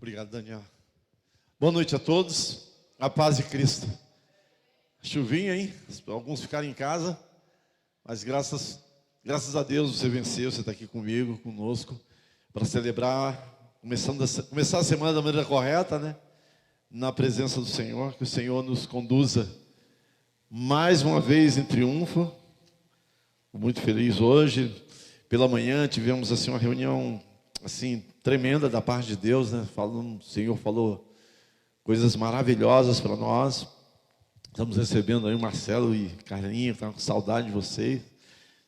Obrigado, Daniel. Boa noite a todos. A paz de Cristo. Chuvinha, hein? Alguns ficaram em casa, mas graças a Deus você venceu, você está aqui comigo, conosco, para celebrar, começar a semana da maneira correta, né? Na presença do Senhor, que o Senhor nos conduza mais uma vez em triunfo. Estou muito feliz hoje. Pela manhã tivemos assim uma reunião assim tremenda da parte de Deus, né? O Senhor falou coisas maravilhosas para nós. Estamos recebendo aí o Marcelo e Carlinha, estão com saudade de vocês.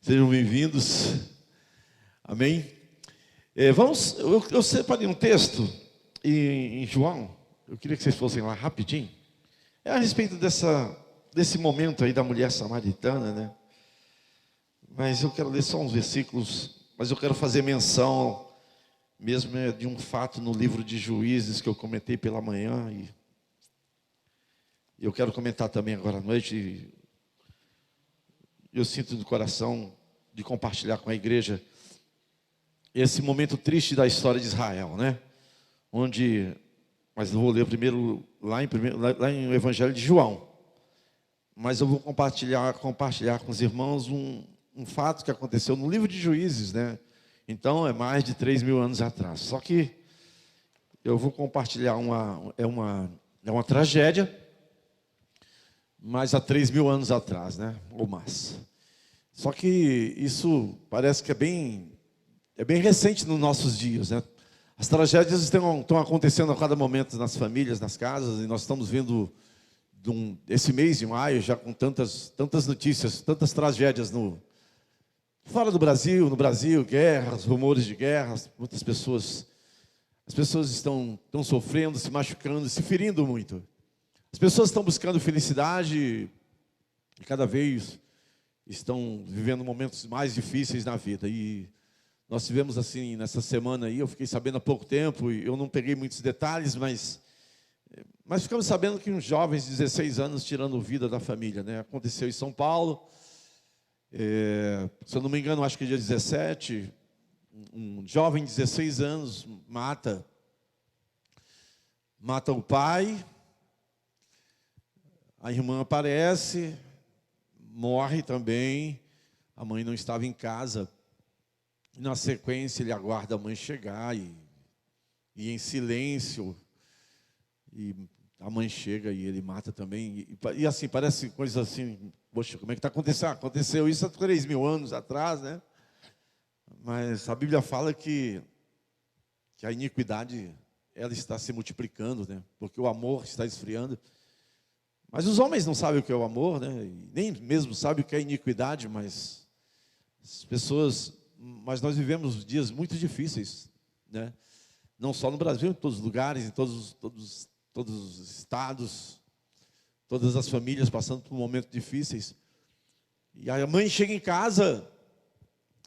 Sejam bem-vindos. Amém? Eu separei um texto em João. Eu queria que vocês fossem lá rapidinho. É a respeito desse momento aí da mulher samaritana, né? Mas eu quero ler só uns versículos, mas eu quero fazer menção mesmo de um fato no livro de Juízes que eu comentei pela manhã e eu quero comentar também agora à noite. Eu sinto no coração de compartilhar com a igreja esse momento triste da história de Israel, né? Mas eu vou ler primeiro lá em o Evangelho de João. Mas eu vou compartilhar com os irmãos um fato que aconteceu no livro de Juízes, né? Então é mais de 3.000 anos atrás. Só que eu vou compartilhar uma tragédia, mas há 3.000 anos atrás, né? Ou mais. Só que isso parece que é bem recente nos nossos dias, né? As tragédias estão acontecendo a cada momento nas famílias, nas casas, e nós estamos vendo esse mês de maio já com tantas notícias, tantas tragédias fora do Brasil, no Brasil, guerras, rumores de guerras, muitas pessoas, as pessoas estão sofrendo, se machucando, se ferindo muito. As pessoas estão buscando felicidade e cada vez estão vivendo momentos mais difíceis na vida. E nós tivemos assim, nessa semana aí, eu fiquei sabendo há pouco tempo, e eu não peguei muitos detalhes, mas ficamos sabendo que uns jovens de 16 anos tirando vida da família, né? Aconteceu em São Paulo. Se eu não me engano, acho que dia 17, um jovem de 16 anos mata o pai, a irmã aparece, morre também, a mãe não estava em casa, e na sequência ele aguarda a mãe chegar e em silêncio, e a mãe chega e ele mata também, e assim, parece coisa assim, poxa, como é que está acontecendo? Aconteceu isso há 3.000 anos atrás, né? Mas a Bíblia fala que a iniquidade, ela está se multiplicando, né? Porque o amor está esfriando. Mas os homens não sabem o que é o amor, né? E nem mesmo sabem o que é iniquidade, mas nós vivemos dias muito difíceis, né? Não só no Brasil, em todos os lugares, em todos os estados, todas as famílias passando por momentos difíceis. E a mãe chega em casa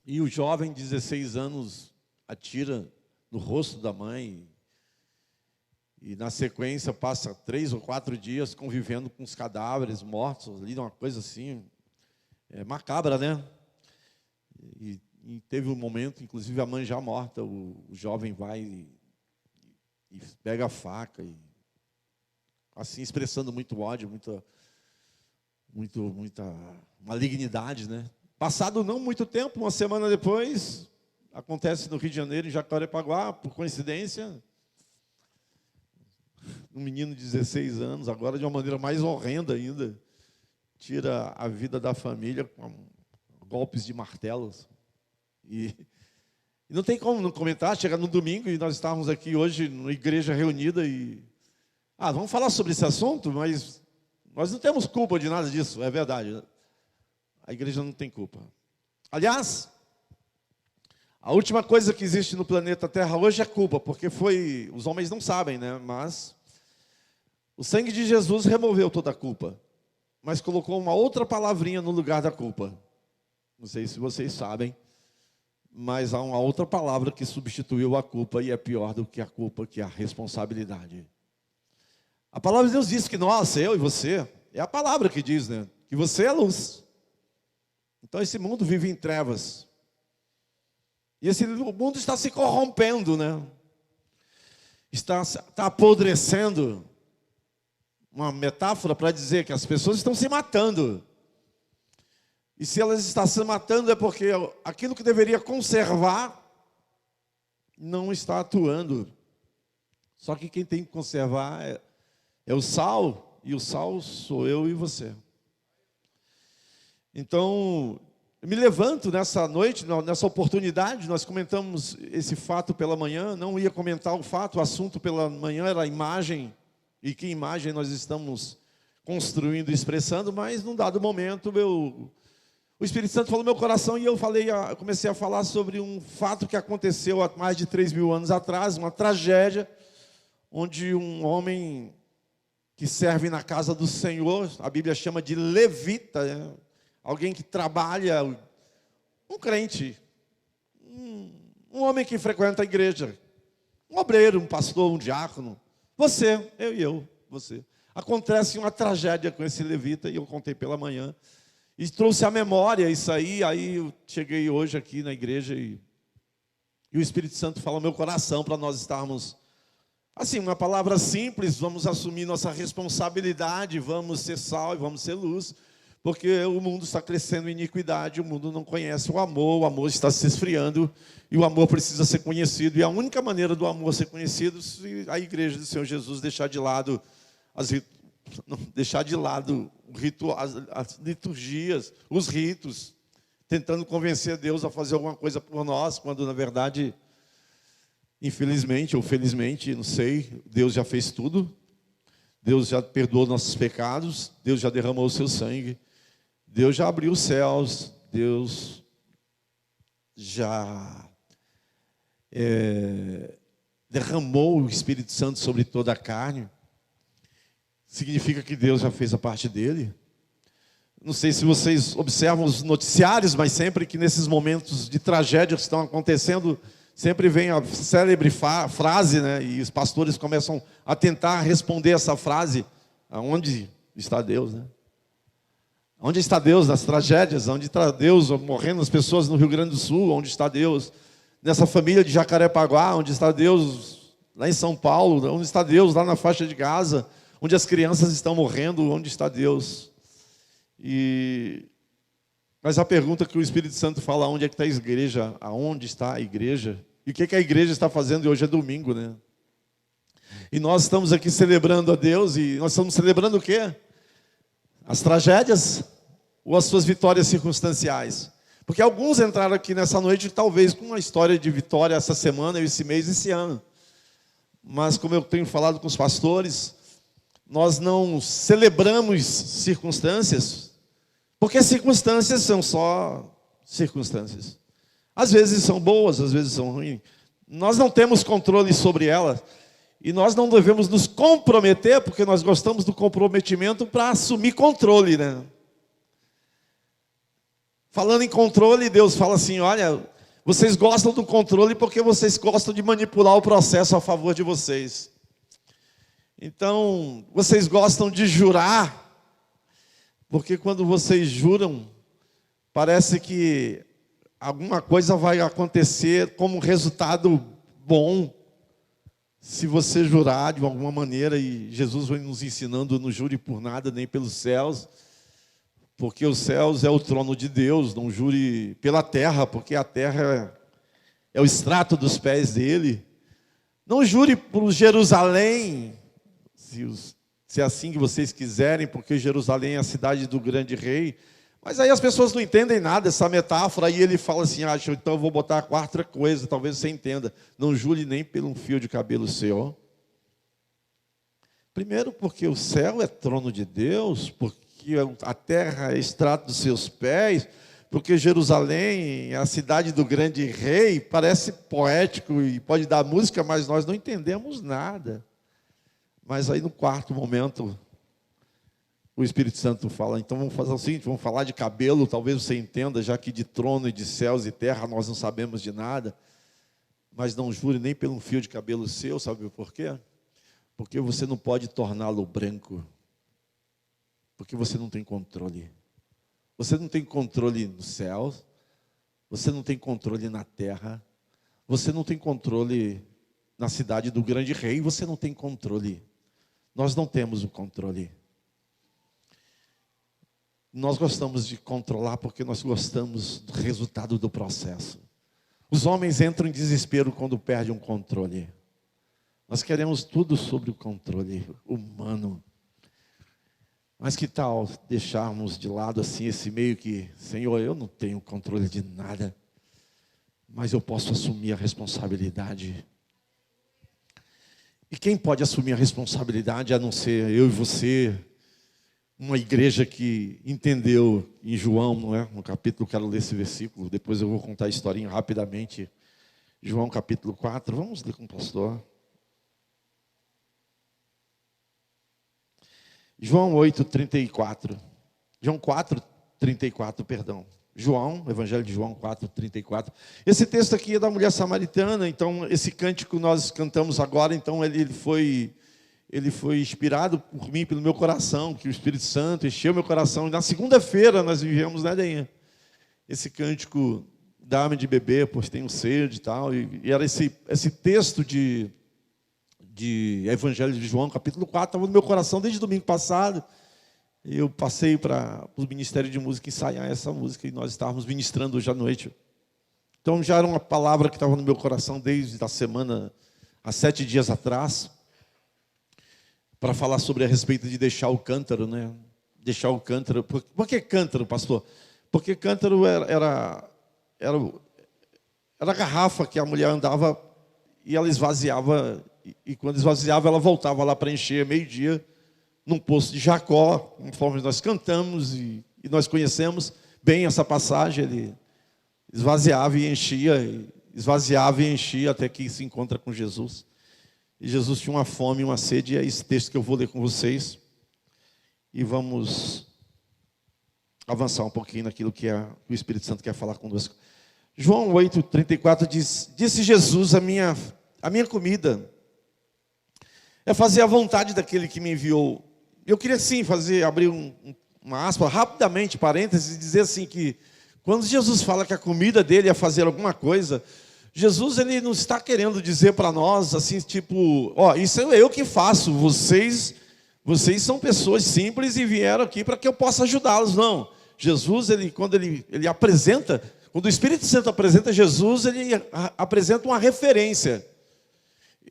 e o jovem de 16 anos atira no rosto da mãe. E na sequência passa 3 ou 4 dias convivendo com os cadáveres mortos ali, uma coisa assim, macabra, né? E teve um momento, inclusive a mãe já morta, o jovem vai e pega a faca e assim expressando muito ódio, muita malignidade, né? Passado não muito tempo, uma semana depois, acontece no Rio de Janeiro, em Jacarepaguá, por coincidência, um menino de 16 anos, agora de uma maneira mais horrenda ainda, tira a vida da família com golpes de martelos. E não tem como não comentar, chega no domingo e nós estávamos aqui hoje, na igreja reunida e... vamos falar sobre esse assunto, mas nós não temos culpa de nada disso, é verdade. A igreja não tem culpa. Aliás, a última coisa que existe no planeta Terra hoje é culpa, porque os homens não sabem, né? Mas o sangue de Jesus removeu toda a culpa, mas colocou uma outra palavrinha no lugar da culpa. Não sei se vocês sabem, mas há uma outra palavra que substituiu a culpa e é pior do que a culpa, que é a responsabilidade. A palavra de Deus diz que nós, eu e você, é a palavra que diz, né? Que você é luz. Então esse mundo vive em trevas. E esse mundo está se corrompendo, né? está apodrecendo. Uma metáfora para dizer que as pessoas estão se matando. E se elas estão se matando é porque aquilo que deveria conservar não está atuando. Só que quem tem que conservar é o sal, e o sal sou eu e você. Então, eu me levanto nessa noite, nessa oportunidade, nós comentamos esse fato pela manhã, não ia comentar o fato, o assunto pela manhã era a imagem, e que imagem nós estamos construindo e expressando, mas num dado momento o Espírito Santo falou no meu coração e eu comecei a falar sobre um fato que aconteceu há mais de 3.000 anos atrás, uma tragédia, onde um homem que serve na casa do Senhor, a Bíblia chama de levita, né? Alguém que trabalha, um crente, um homem que frequenta a igreja, um obreiro, um pastor, um diácono, você, você. Acontece uma tragédia com esse levita, e eu contei pela manhã, e trouxe à memória isso aí eu cheguei hoje aqui na igreja, e o Espírito Santo fala no meu coração para nós estarmos, assim, uma palavra simples, vamos assumir nossa responsabilidade, vamos ser sal e vamos ser luz, porque o mundo está crescendo em iniquidade, o mundo não conhece o amor está se esfriando, e o amor precisa ser conhecido, e a única maneira do amor ser conhecido, se a igreja do Senhor Jesus deixar de lado as liturgias, os ritos, tentando convencer Deus a fazer alguma coisa por nós, quando na verdade, infelizmente ou felizmente, não sei, Deus já fez tudo, Deus já perdoou nossos pecados, Deus já derramou o seu sangue, Deus já abriu os céus, Deus já derramou o Espírito Santo sobre toda a carne. Significa que Deus já fez a parte dele. Não sei se vocês observam os noticiários, mas sempre que nesses momentos de tragédia que estão acontecendo, sempre vem a célebre frase, né? E os pastores começam a tentar responder essa frase: aonde está Deus, né? Onde está Deus nas tragédias? Onde está Deus morrendo as pessoas no Rio Grande do Sul? Onde está Deus nessa família de Jacarepaguá? Onde está Deus lá em São Paulo? Onde está Deus lá na faixa de Gaza? Onde as crianças estão morrendo? Onde está Deus? Mas a pergunta que o Espírito Santo fala: onde é que está a igreja? Aonde está a igreja? E o que a igreja está fazendo? E hoje é domingo, né? E nós estamos aqui celebrando a Deus, e nós estamos celebrando o quê? As tragédias ou as suas vitórias circunstanciais? Porque alguns entraram aqui nessa noite, talvez com uma história de vitória essa semana, esse mês, esse ano. Mas como eu tenho falado com os pastores, nós não celebramos circunstâncias, porque circunstâncias são só circunstâncias. Às vezes são boas, às vezes são ruins. Nós não temos controle sobre elas. E nós não devemos nos comprometer, porque nós gostamos do comprometimento para assumir controle, né? Falando em controle, Deus fala assim: olha, vocês gostam do controle porque vocês gostam de manipular o processo a favor de vocês. Então, vocês gostam de jurar, porque quando vocês juram, parece que alguma coisa vai acontecer como resultado bom, se você jurar de alguma maneira. E Jesus vem nos ensinando: não jure por nada, nem pelos céus, porque os céus é o trono de Deus. Não jure pela terra, porque a terra é o extrato dos pés dele. Não jure por Jerusalém, se é assim que vocês quiserem, porque Jerusalém é a cidade do grande rei. Mas aí as pessoas não entendem nada essa metáfora, e ele fala assim: então eu vou botar a quarta coisa, talvez você entenda: não jure nem por um fio de cabelo seu. Primeiro, porque o céu é trono de Deus, porque a terra é extrato dos seus pés, porque Jerusalém é a cidade do grande rei. Parece poético e pode dar música, mas nós não entendemos nada. Mas aí no quarto momento, o Espírito Santo fala: então vamos fazer o seguinte, vamos falar de cabelo, talvez você entenda, já que de trono e de céus e terra nós não sabemos de nada. Mas não jure nem pelo um fio de cabelo seu, sabe por quê? Porque você não pode torná-lo branco, porque você não tem controle. Você não tem controle nos céus, você não tem controle na terra, você não tem controle na cidade do grande rei, você não tem controle. Nós não temos o controle. Nós gostamos de controlar porque nós gostamos do resultado do processo. Os homens entram em desespero quando perdem um controle. Nós queremos tudo sobre o controle humano. Mas que tal deixarmos de lado assim esse meio que, Senhor, eu não tenho controle de nada, mas eu posso assumir a responsabilidade. E quem pode assumir a responsabilidade a não ser eu e você? Uma igreja que entendeu em João, não é? No capítulo, quero ler esse versículo, depois eu vou contar a historinha rapidamente. João capítulo 4, vamos ler com o pastor. João 8:34. João 4:34, perdão. João, Evangelho de João 4:34. Esse texto aqui é da mulher samaritana, então esse cântico nós cantamos agora, então ele foi inspirado por mim, pelo meu coração, que o Espírito Santo encheu meu coração. E na segunda-feira nós vivemos, né, Deinha? Esse cântico, dá-me de beber, pois tenho sede e tal. E era esse texto de Evangelho de João, capítulo 4, estava no meu coração desde domingo passado. Eu passei para o Ministério de Música ensaiar essa música e nós estávamos ministrando hoje à noite. Então já era uma palavra que estava no meu coração desde a semana, há 7 dias atrás, para falar sobre a respeito de deixar o cântaro, né? Deixar o cântaro. Por que cântaro, pastor? Porque cântaro era a garrafa que a mulher andava e ela esvaziava. E quando esvaziava, ela voltava lá para encher meio-dia, num poço de Jacó, conforme nós cantamos e nós conhecemos bem essa passagem. Ele esvaziava e enchia, até que se encontra com Jesus. E Jesus tinha uma fome e uma sede, e é esse texto que eu vou ler com vocês. E vamos avançar um pouquinho naquilo que o Espírito Santo quer falar conosco. João 8:34 diz: disse Jesus, a minha comida é fazer a vontade daquele que me enviou. Eu queria sim abrir uma aspa, rapidamente, parênteses, e dizer assim que quando Jesus fala que a comida dele é fazer alguma coisa, Jesus ele não está querendo dizer para nós assim, tipo, ó, isso é eu que faço, vocês são pessoas simples e vieram aqui para que eu possa ajudá-los. Não. Jesus, quando ele apresenta, quando o Espírito Santo apresenta Jesus, ele apresenta uma referência.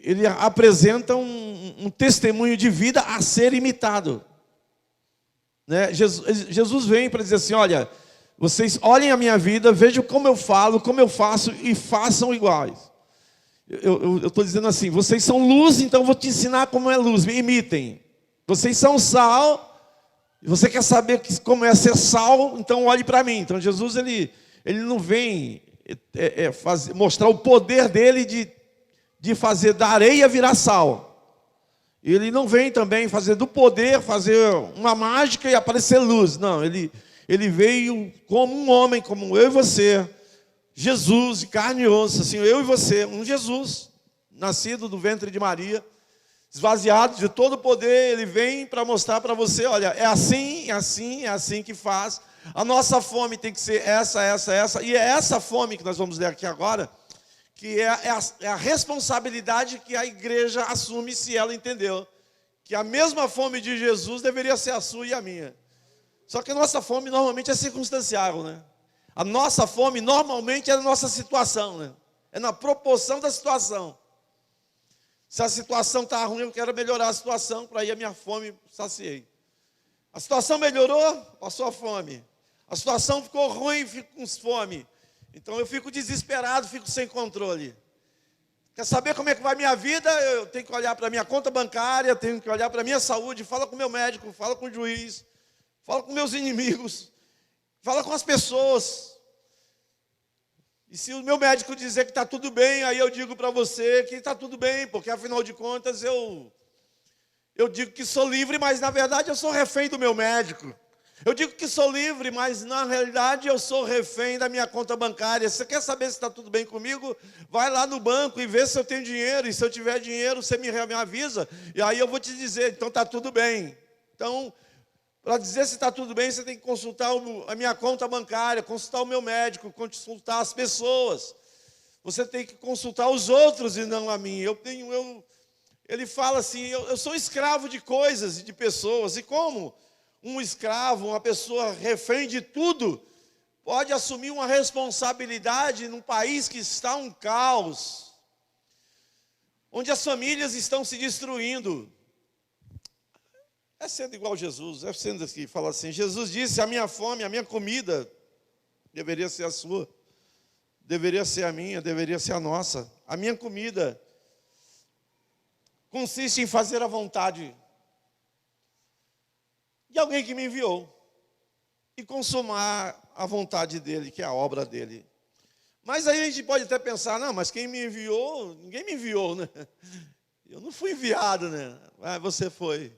Ele apresenta um testemunho de vida a ser imitado, né? Jesus vem para dizer assim, olha, vocês olhem a minha vida, vejam como eu falo, como eu faço e façam iguais. Eu estou dizendo assim, vocês são luz, então eu vou te ensinar como é luz, me imitem. Vocês são sal, e você quer saber como é ser sal, então olhe para mim. Então Jesus ele não vem mostrar o poder dele de fazer da areia virar sal. Ele não vem também fazer do poder, fazer uma mágica e aparecer luz. Não, ele veio como um homem, como eu e você. Jesus, de carne e osso, assim, eu e você, um Jesus, nascido do ventre de Maria, esvaziado de todo o poder. Ele vem para mostrar para você, olha, é assim, é assim, é assim que faz. A nossa fome tem que ser essa. E é essa fome que nós vamos ler aqui agora, que é a responsabilidade que a igreja assume, se ela entendeu que a mesma fome de Jesus deveria ser a sua e a minha. Só que a nossa fome normalmente é circunstancial, né? A nossa fome normalmente é a nossa situação, né? É na proporção da situação. Se a situação está ruim, eu quero melhorar a situação, para aí a minha fome saciei. A situação melhorou, passou a fome. A situação ficou ruim, fico com fome. Então eu fico desesperado, fico sem controle. Quer saber como é que vai a minha vida? Eu tenho que olhar para a minha conta bancária, tenho que olhar para a minha saúde, fala com o meu médico, fala com o juiz, fala com meus inimigos, fala com as pessoas. E se o meu médico dizer que está tudo bem, aí eu digo para você que está tudo bem, porque afinal de contas eu digo que sou livre, mas na verdade eu sou refém do meu médico. Eu digo que sou livre, mas na realidade eu sou refém da minha conta bancária. Você quer saber se está tudo bem comigo? Vai lá no banco e vê se eu tenho dinheiro. E se eu tiver dinheiro, você me avisa. E aí eu vou te dizer, então está tudo bem. Então, para dizer se está tudo bem, você tem que consultar a minha conta bancária, consultar o meu médico, consultar as pessoas. Você tem que consultar os outros e não a mim. Ele fala assim, eu sou escravo de coisas e de pessoas. E como um escravo, uma pessoa refém de tudo, pode assumir uma responsabilidade num país que está um caos, onde as famílias estão se destruindo? É sendo igual a Jesus, é sendo que fala assim, Jesus disse, a minha fome, a minha comida, deveria ser a sua, deveria ser a minha, deveria ser a nossa. A minha comida consiste em fazer a vontade de alguém que me enviou e consumar a vontade dele, que é a obra dele. Mas aí a gente pode até pensar, não, mas quem me enviou, ninguém me enviou, né? Eu não fui enviado, né? Ah, você foi.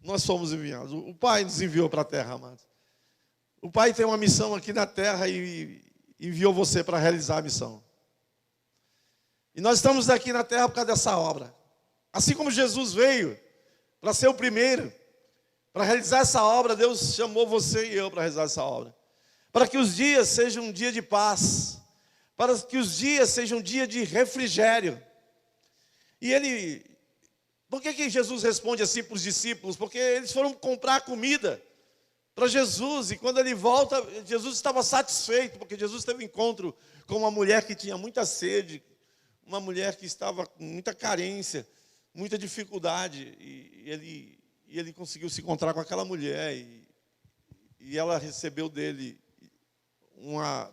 Nós fomos enviados. O Pai nos enviou para a terra, amados. O Pai tem uma missão aqui na terra e enviou você para realizar a missão. E nós estamos aqui na terra por causa dessa obra. Assim como Jesus veio para ser o primeiro, para realizar essa obra, Deus chamou você e eu para realizar essa obra. Para que os dias sejam um dia de paz, para que os dias sejam um dia de refrigério. E por que Jesus responde assim para os discípulos? Porque eles foram comprar comida para Jesus, e quando ele volta, Jesus estava satisfeito, porque Jesus teve um encontro com uma mulher que tinha muita sede, uma mulher que estava com muita carência, muita dificuldade, e ele conseguiu se encontrar com aquela mulher, e ela recebeu dele,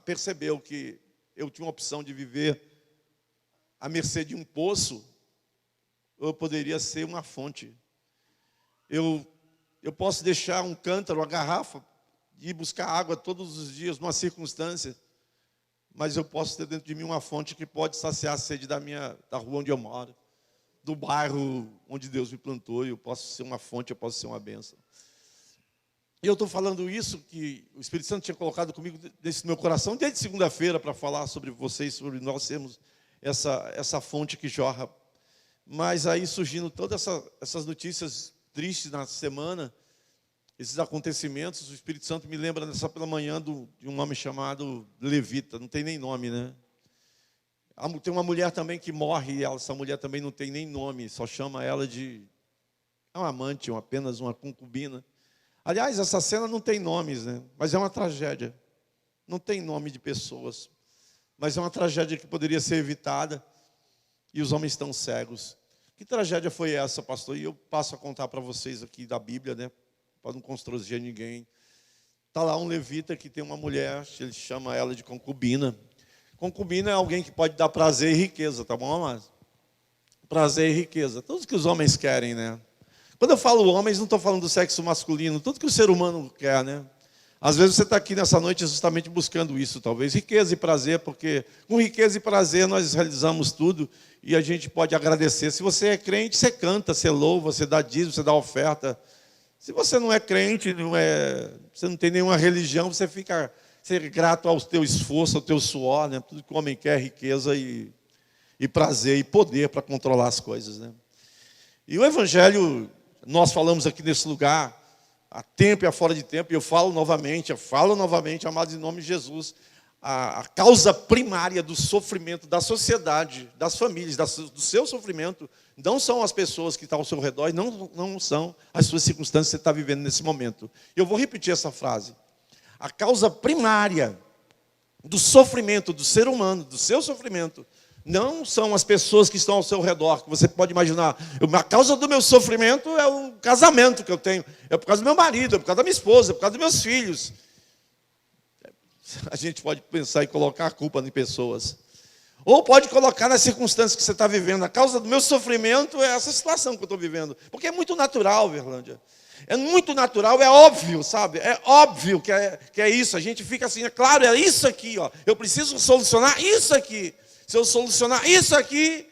percebeu que eu tinha uma opção de viver à mercê de um poço, ou eu poderia ser uma fonte. Eu posso deixar um cântaro, uma garrafa, e ir buscar água todos os dias, numa circunstância, mas eu posso ter dentro de mim uma fonte que pode saciar a sede da rua onde eu moro, do bairro onde Deus me plantou, e eu posso ser uma fonte, eu posso ser uma bênção. E eu estou falando isso, que o Espírito Santo tinha colocado comigo nesse meu coração, desde segunda-feira, para falar sobre vocês, sobre nós sermos essa fonte que jorra. Mas aí surgindo todas essas notícias tristes na semana, esses acontecimentos, o Espírito Santo me lembra nessa pela manhã de um homem chamado Levita, não tem nem nome, né? Tem uma mulher também que morre, e essa mulher também não tem nem nome, só chama ela de uma amante, apenas uma concubina. Aliás, essa cena não tem nomes, né? Mas é uma tragédia. Não tem nome de pessoas, mas é uma tragédia que poderia ser evitada, e os homens estão cegos. Que tragédia foi essa, pastor? E eu passo a contar para vocês aqui da Bíblia, né? Para não constranger ninguém. Está lá um levita que tem uma mulher, ele chama ela de concubina. Concubina é alguém que pode dar prazer e riqueza, tá bom, amados? Prazer e riqueza. Tudo que os homens querem, né? Quando eu falo homens, não estou falando do sexo masculino, tudo que o ser humano quer, né? Às vezes você está aqui nessa noite justamente buscando isso, talvez. Riqueza e prazer, porque com riqueza e prazer nós realizamos tudo e a gente pode agradecer. Se você é crente, você canta, você louva, você dá dízimo, você dá oferta. Se você não é crente, você não tem nenhuma religião, você fica grato ao teu esforço, ao teu suor, né? Tudo que o homem quer é riqueza e prazer e poder para controlar as coisas, né? E o Evangelho, nós falamos aqui nesse lugar, há tempo e há fora de tempo, e eu falo novamente, amados, em nome de Jesus, a causa primária do sofrimento da sociedade, das famílias, do seu sofrimento, não são as pessoas que estão ao seu redor, não são as suas circunstâncias que você está vivendo nesse momento. Eu vou repetir essa frase. A causa primária do sofrimento do ser humano, do seu sofrimento, não são as pessoas que estão ao seu redor, que você pode imaginar. A causa do meu sofrimento é o casamento que eu tenho, é por causa do meu marido, é por causa da minha esposa, é por causa dos meus filhos. A gente pode pensar e colocar a culpa em pessoas. Ou pode colocar nas circunstâncias que você está vivendo. A causa do meu sofrimento é essa situação que eu estou vivendo. Porque é muito natural, Verlândia. É muito natural, é óbvio, sabe? É óbvio que é isso. A gente fica assim, é claro, é isso aqui, ó. Eu preciso solucionar isso aqui. Se eu solucionar isso aqui,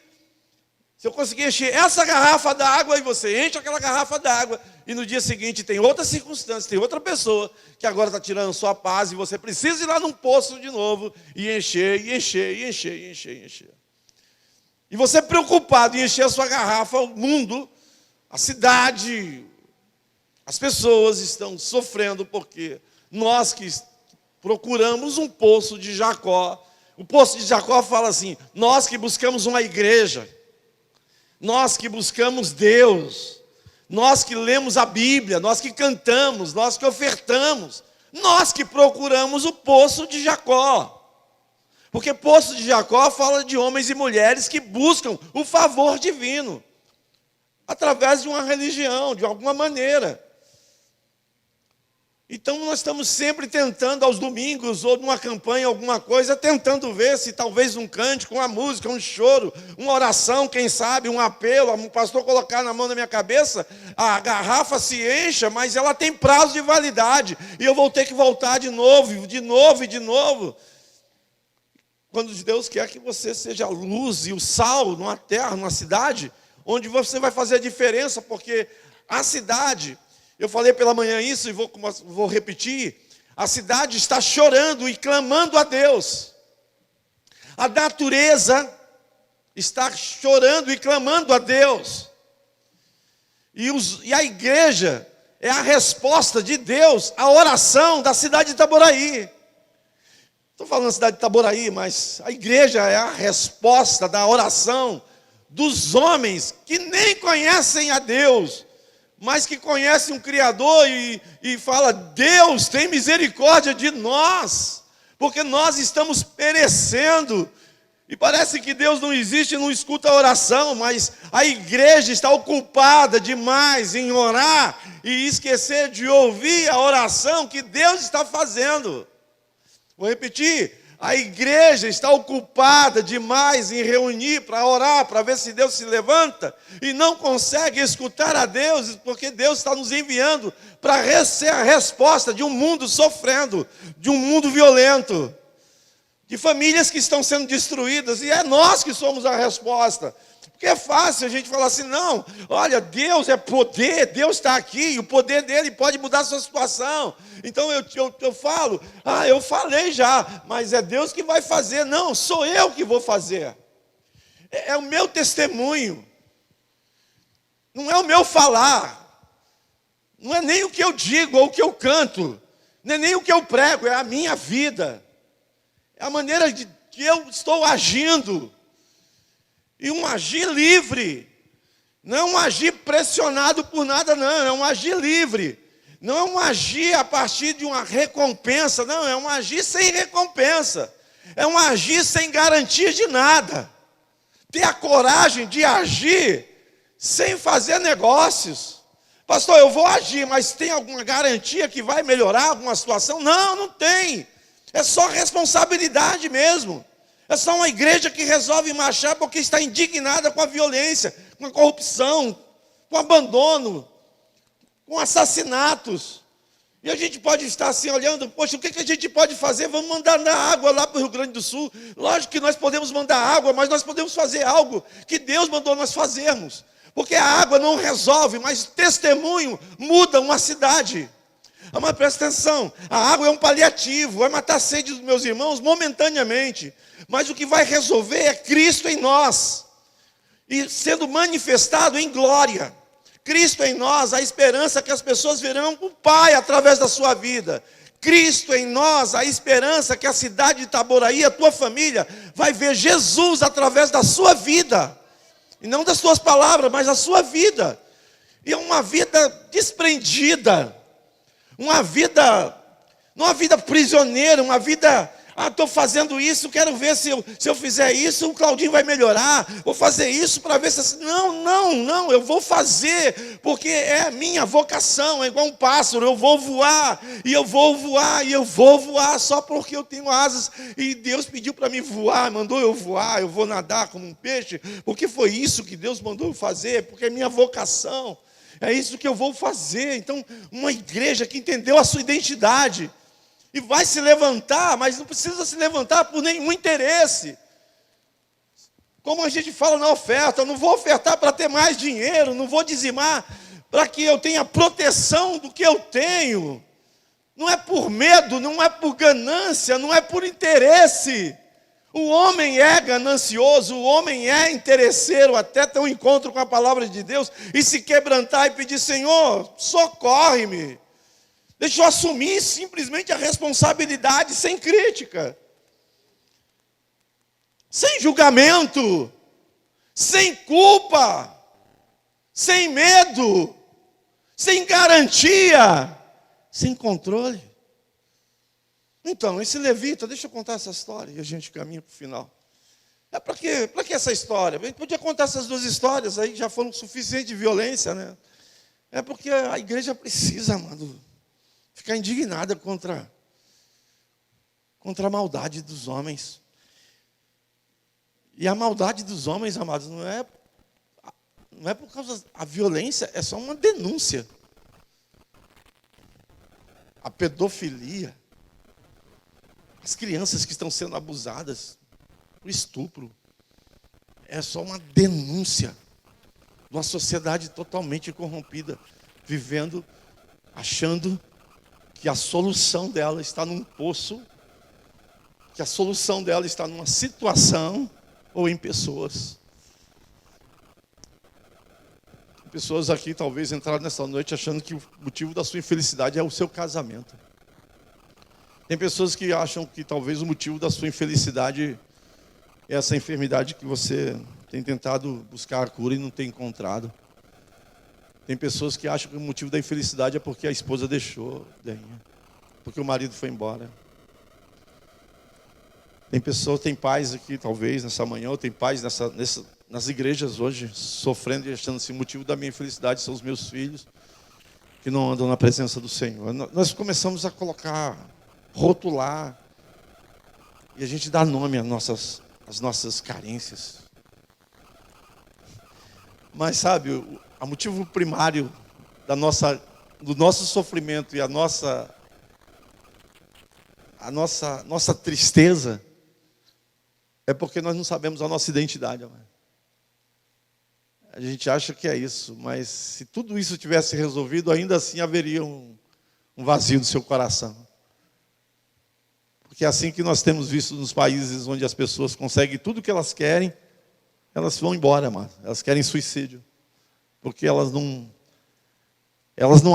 se eu conseguir encher essa garrafa d'água, e você enche aquela garrafa d'água, e no dia seguinte tem outra circunstância, tem outra pessoa que agora está tirando sua paz, e você precisa ir lá num poço de novo, e encher, e encher, e encher, e encher, e encher. E você preocupado em encher a sua garrafa, o mundo, a cidade, as pessoas estão sofrendo porque nós que procuramos um poço de Jacó, O Poço de Jacó fala assim: nós que buscamos uma igreja, nós que buscamos Deus, nós que lemos a Bíblia, nós que cantamos, nós que ofertamos, nós que procuramos o Poço de Jacó. Porque Poço de Jacó fala de homens e mulheres que buscam o favor divino, através de uma religião, de alguma maneira. Então nós estamos sempre tentando, aos domingos, ou numa campanha, alguma coisa, tentando ver se talvez um cântico, uma música, um choro, uma oração, quem sabe, um apelo, um pastor colocar na mão da minha cabeça, a garrafa se encha, mas ela tem prazo de validade, e eu vou ter que voltar de novo, de novo e de novo. Quando Deus quer que você seja a luz e o sal numa terra, numa cidade, onde você vai fazer a diferença, porque a cidade, eu falei pela manhã isso e vou repetir, a cidade está chorando e clamando a Deus. A natureza está chorando e clamando a Deus. E a igreja é a resposta de Deus à oração da cidade de Itaboraí. Estou falando da cidade de Itaboraí, mas a igreja é a resposta da oração dos homens que nem conhecem a Deus, mas que conhecem um Criador e fala: Deus, tem misericórdia de nós, porque nós estamos perecendo. E parece que Deus não existe e não escuta a oração, mas a igreja está ocupada demais em orar e esquecer de ouvir a oração que Deus está fazendo. Vou repetir, a igreja está ocupada demais em reunir para orar, para ver se Deus se levanta, e não consegue escutar a Deus, porque Deus está nos enviando para ser a resposta de um mundo sofrendo, de um mundo violento, de famílias que estão sendo destruídas, e é nós que somos a resposta. Porque é fácil a gente falar assim: não, olha, Deus é poder, Deus está aqui, e o poder dele pode mudar a sua situação. Então eu falo: eu falei já, mas é Deus que vai fazer. Não, sou eu que vou fazer. É o meu testemunho. Não é o meu falar. Não é nem o que eu digo ou o que eu canto. Não é nem o que eu prego, é a minha vida. É a maneira que eu estou agindo. E um agir livre, não é um agir pressionado por nada, não, é um agir livre. Não é um agir a partir de uma recompensa, não, é um agir sem recompensa. É um agir sem garantia de nada. Ter a coragem de agir sem fazer negócios. Pastor, eu vou agir, mas tem alguma garantia que vai melhorar alguma situação? Não, não tem. É só responsabilidade mesmo. É só uma igreja que resolve marchar porque está indignada com a violência, com a corrupção, com o abandono, com assassinatos. E a gente pode estar assim olhando: poxa, o que a gente pode fazer? Vamos mandar água lá para o Rio Grande do Sul. Lógico que nós podemos mandar água, mas nós podemos fazer algo que Deus mandou nós fazermos. Porque a água não resolve, mas testemunho muda uma cidade. Mas presta atenção, a água é um paliativo, vai matar a sede dos meus irmãos momentaneamente. Mas o que vai resolver é Cristo em nós, e sendo manifestado em glória. Cristo em nós, a esperança que as pessoas verão o Pai através da sua vida. Cristo em nós, a esperança que a cidade de Itaboraí, a tua família, vai ver Jesus através da sua vida. E não das suas palavras, mas da sua vida. E é uma vida desprendida. Uma vida, não uma vida prisioneira, uma vida: estou fazendo isso, quero ver se eu fizer isso, o Claudinho vai melhorar. Vou fazer isso para ver se... Não, eu vou fazer, porque é a minha vocação, é igual um pássaro, eu vou voar, e eu vou voar, e eu vou voar só porque eu tenho asas, e Deus pediu para mim voar, mandou eu voar, eu vou nadar como um peixe, porque foi isso que Deus mandou eu fazer, porque é minha vocação. É isso que eu vou fazer. Então, uma igreja que entendeu a sua identidade e vai se levantar, mas não precisa se levantar por nenhum interesse. Como a gente fala na oferta: eu não vou ofertar para ter mais dinheiro, não vou dizimar para que eu tenha proteção do que eu tenho. Não é por medo, não é por ganância, não é por interesse. O homem é ganancioso, o homem é interesseiro, até ter um encontro com a palavra de Deus e se quebrantar e pedir: Senhor, socorre-me. Deixa eu assumir simplesmente a responsabilidade sem crítica. sem julgamento, sem culpa, sem medo, sem garantia, sem controle. Então, esse levita, deixa eu contar essa história e a gente caminha para o final. Para que essa história? A gente podia contar essas duas histórias aí, já foram suficiente de violência, né? É porque a igreja precisa, amado, ficar indignada contra a maldade dos homens. E a maldade dos homens, amados, não é por causa da violência, é só uma denúncia. A pedofilia, as crianças que estão sendo abusadas, o estupro, é só uma denúncia de uma sociedade totalmente corrompida, vivendo, achando que a solução dela está num poço, que a solução dela está numa situação ou em pessoas. Pessoas aqui talvez entraram nessa noite achando que o motivo da sua infelicidade é o seu casamento. Tem pessoas que acham que talvez o motivo da sua infelicidade é essa enfermidade que você tem tentado buscar a cura e não tem encontrado. Tem pessoas que acham que o motivo da infelicidade é porque a esposa deixou, porque o marido foi embora. Tem pais aqui talvez nessa manhã, ou tem pais nas igrejas hoje, sofrendo e achando assim, o motivo da minha infelicidade são os meus filhos, que não andam na presença do Senhor. Nós começamos a colocar, rotular, e a gente dá nome às nossas carências. Mas sabe, o motivo primário do nosso sofrimento e a nossa tristeza é porque nós não sabemos a nossa identidade, amado. A gente acha que é isso, mas se tudo isso tivesse resolvido, ainda assim haveria um vazio no seu coração. Porque é assim que nós temos visto nos países onde as pessoas conseguem tudo o que elas querem, elas vão embora, mano. Elas querem suicídio. Porque elas não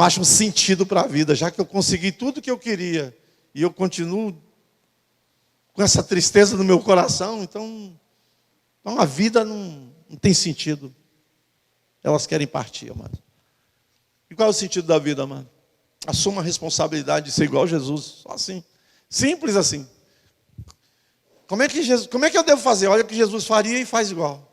acham sentido para a vida. Já que eu consegui tudo o que eu queria e eu continuo com essa tristeza no meu coração, então a vida não tem sentido. Elas querem partir, amado. E qual é o sentido da vida, amado? Assuma a responsabilidade de ser igual a Jesus. Só assim. Simples assim. Como é que eu devo fazer? Olha o que Jesus faria e faz igual.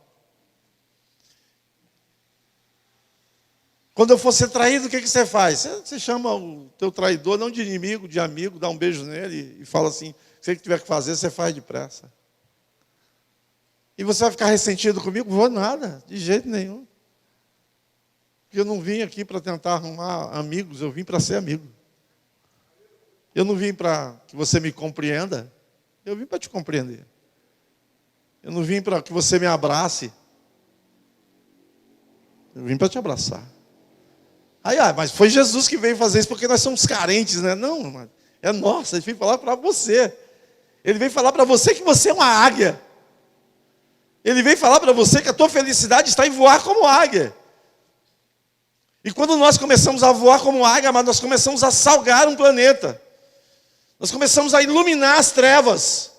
Quando eu for ser traído, o que você faz? Você chama o teu traidor, não de inimigo, de amigo, dá um beijo nele e fala assim, se ele tiver que fazer, você faz depressa. E você vai ficar ressentido comigo? Vou nada, de jeito nenhum. Porque eu não vim aqui para tentar arrumar amigos, eu vim para ser amigo. Eu não vim para que você me compreenda, eu vim para te compreender. Eu não vim para que você me abrace, eu vim para te abraçar. Mas foi Jesus que veio fazer isso porque nós somos carentes, né? Não, mano, é nossa, ele veio falar para você. Ele veio falar para você que você é uma águia. Ele veio falar para você que a tua felicidade está em voar como águia. E quando nós começamos a voar como águia, mas nós começamos a salgar um planeta. Nós começamos a iluminar as trevas.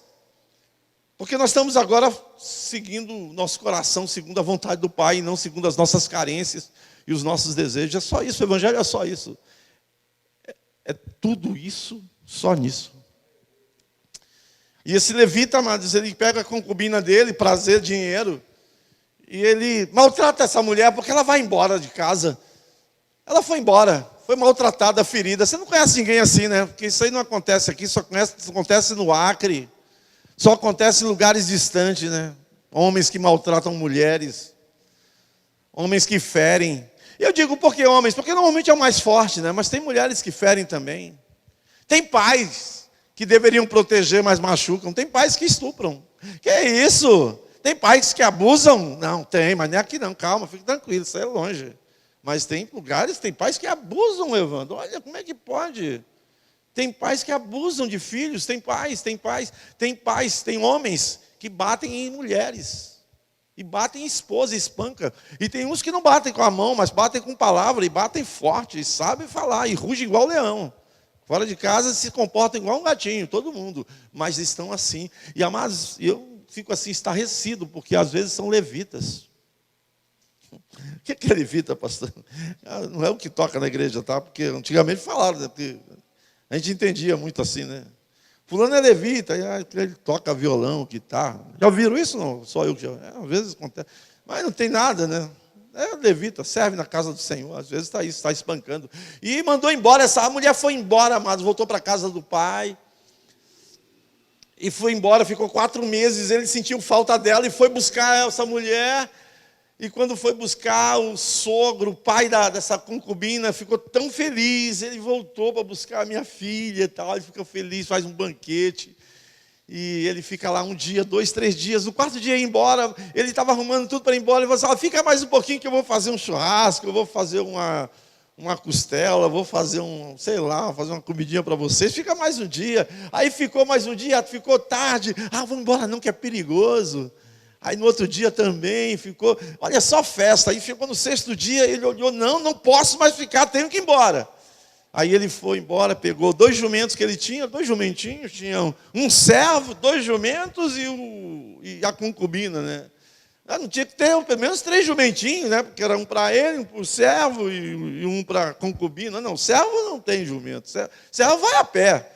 Porque nós estamos agora seguindo o nosso coração, segundo a vontade do Pai, e não segundo as nossas carências e os nossos desejos. É só isso, o Evangelho é só isso. É tudo isso, só nisso. E esse levita, amados, ele pega a concubina dele, prazer, dinheiro, e ele maltrata essa mulher porque ela vai embora de casa. Ela foi embora, foi maltratada, ferida. Você não conhece ninguém assim, né? Porque isso aí não acontece aqui, só acontece no Acre. Só acontece em lugares distantes, né? Homens que maltratam mulheres. Homens que ferem. E eu digo por que homens? Porque normalmente é o mais forte, né? Mas tem mulheres que ferem também. Tem pais que deveriam proteger, mas machucam. Tem pais que estupram. Que é isso? Tem pais que abusam? Não, tem, mas não é aqui não. Calma, fique tranquilo, isso é longe. Mas tem lugares, tem pais que abusam, Evandro. Olha, como é que pode? Tem pais que abusam de filhos, tem homens que batem em mulheres. E batem em esposa, espanca. E tem uns que não batem com a mão, mas batem com palavra, e batem forte, e sabem falar, e rugem igual leão. Fora de casa se comportam igual um gatinho, todo mundo. Mas estão assim. E amados, eu fico assim estarrecido, porque às vezes são levitas. O que é levita, pastor? Não é o que toca na igreja, tá? Porque antigamente falaram, né? Porque a gente entendia muito assim, né? Fulano é levita, ele toca violão, guitarra. Já ouviram isso? Não, só eu que já. Às vezes acontece. Mas não tem nada, né? É levita, serve na casa do Senhor. Às vezes está isso, está espancando. E mandou embora, a mulher foi embora, amados, voltou para a casa do pai. E foi embora, ficou 4 meses, ele sentiu falta dela e foi buscar essa mulher. E quando foi buscar o sogro, o pai dessa concubina, ficou tão feliz. Ele voltou para buscar a minha filha e tal. Ele fica feliz, faz um banquete. E ele fica lá 1 dia, 2, 3 dias. No 4º dia, ia embora. Ele estava arrumando tudo para ir embora. Ele falou assim, fica mais um pouquinho que eu vou fazer um churrasco. Eu vou fazer uma costela. Vou fazer fazer uma comidinha para vocês. Fica mais um dia. Aí ficou mais um dia, ficou tarde. Vamos embora não, que é perigoso. Aí no outro dia também ficou, olha só festa. Aí ficou no 6º dia, ele olhou, não posso mais ficar, tenho que ir embora. Aí ele foi embora, pegou 2 jumentos que ele tinha, 2 jumentinhos, tinham um servo, 2 jumentos e a concubina, né? Não tinha que ter pelo menos 3 jumentinhos, né? Porque era um para ele, um para o servo e um para a concubina. Não, servo não tem jumento, servo vai a pé.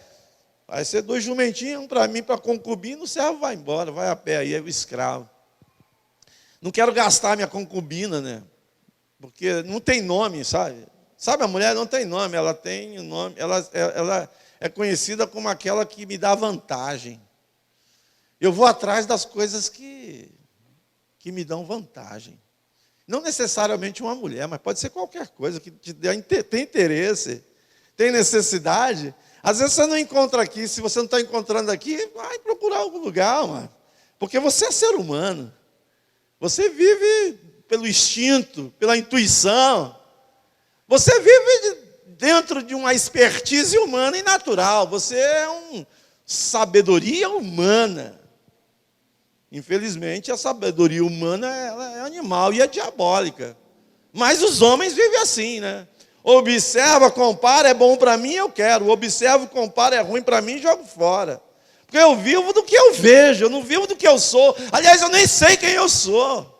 Vai ser 2 jumentinhos, um para mim, para a concubina, o servo vai embora, vai a pé, aí é o escravo. Não quero gastar minha concubina, né? Porque não tem nome, sabe? Sabe, a mulher não tem nome, ela tem nome, ela é conhecida como aquela que me dá vantagem. Eu vou atrás das coisas que me dão vantagem. Não necessariamente uma mulher, mas pode ser qualquer coisa que tem interesse, tem necessidade. Às vezes você não encontra aqui, se você não está encontrando aqui, vai procurar algum lugar, mano. Porque você é ser humano. Você vive pelo instinto, pela intuição. Você vive dentro de uma expertise humana e natural. Você é uma sabedoria humana. Infelizmente, a sabedoria humana ela é animal e é diabólica. Mas os homens vivem assim, né? Observa, compara, é bom para mim, eu quero. Observa, compara, é ruim para mim, jogo fora. Porque eu vivo do que eu vejo, eu não vivo do que eu sou. Aliás, eu nem sei quem eu sou.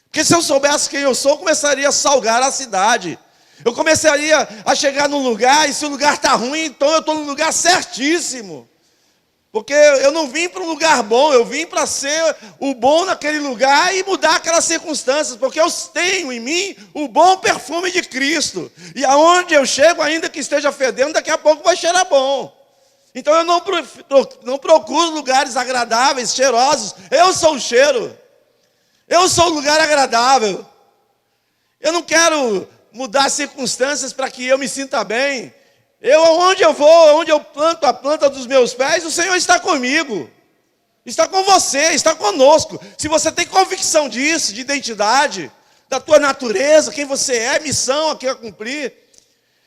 Porque se eu soubesse quem eu sou, eu começaria a salgar a cidade. Eu começaria a chegar num lugar, e se o lugar está ruim, então eu estou no lugar certíssimo. Porque eu não vim para um lugar bom, eu vim para ser o bom naquele lugar e mudar aquelas circunstâncias, porque eu tenho em mim o bom perfume de Cristo. E aonde eu chego, ainda que esteja fedendo, daqui a pouco vai cheirar bom. Então eu não procuro lugares agradáveis, cheirosos. Eu sou o cheiro. Eu sou o lugar agradável. Eu não quero mudar circunstâncias para que eu me sinta bem. Onde eu vou, onde eu planto a planta dos meus pés, o Senhor está comigo. Está com você, está conosco. Se você tem convicção disso, de identidade, da tua natureza, quem você é, missão aqui a cumprir.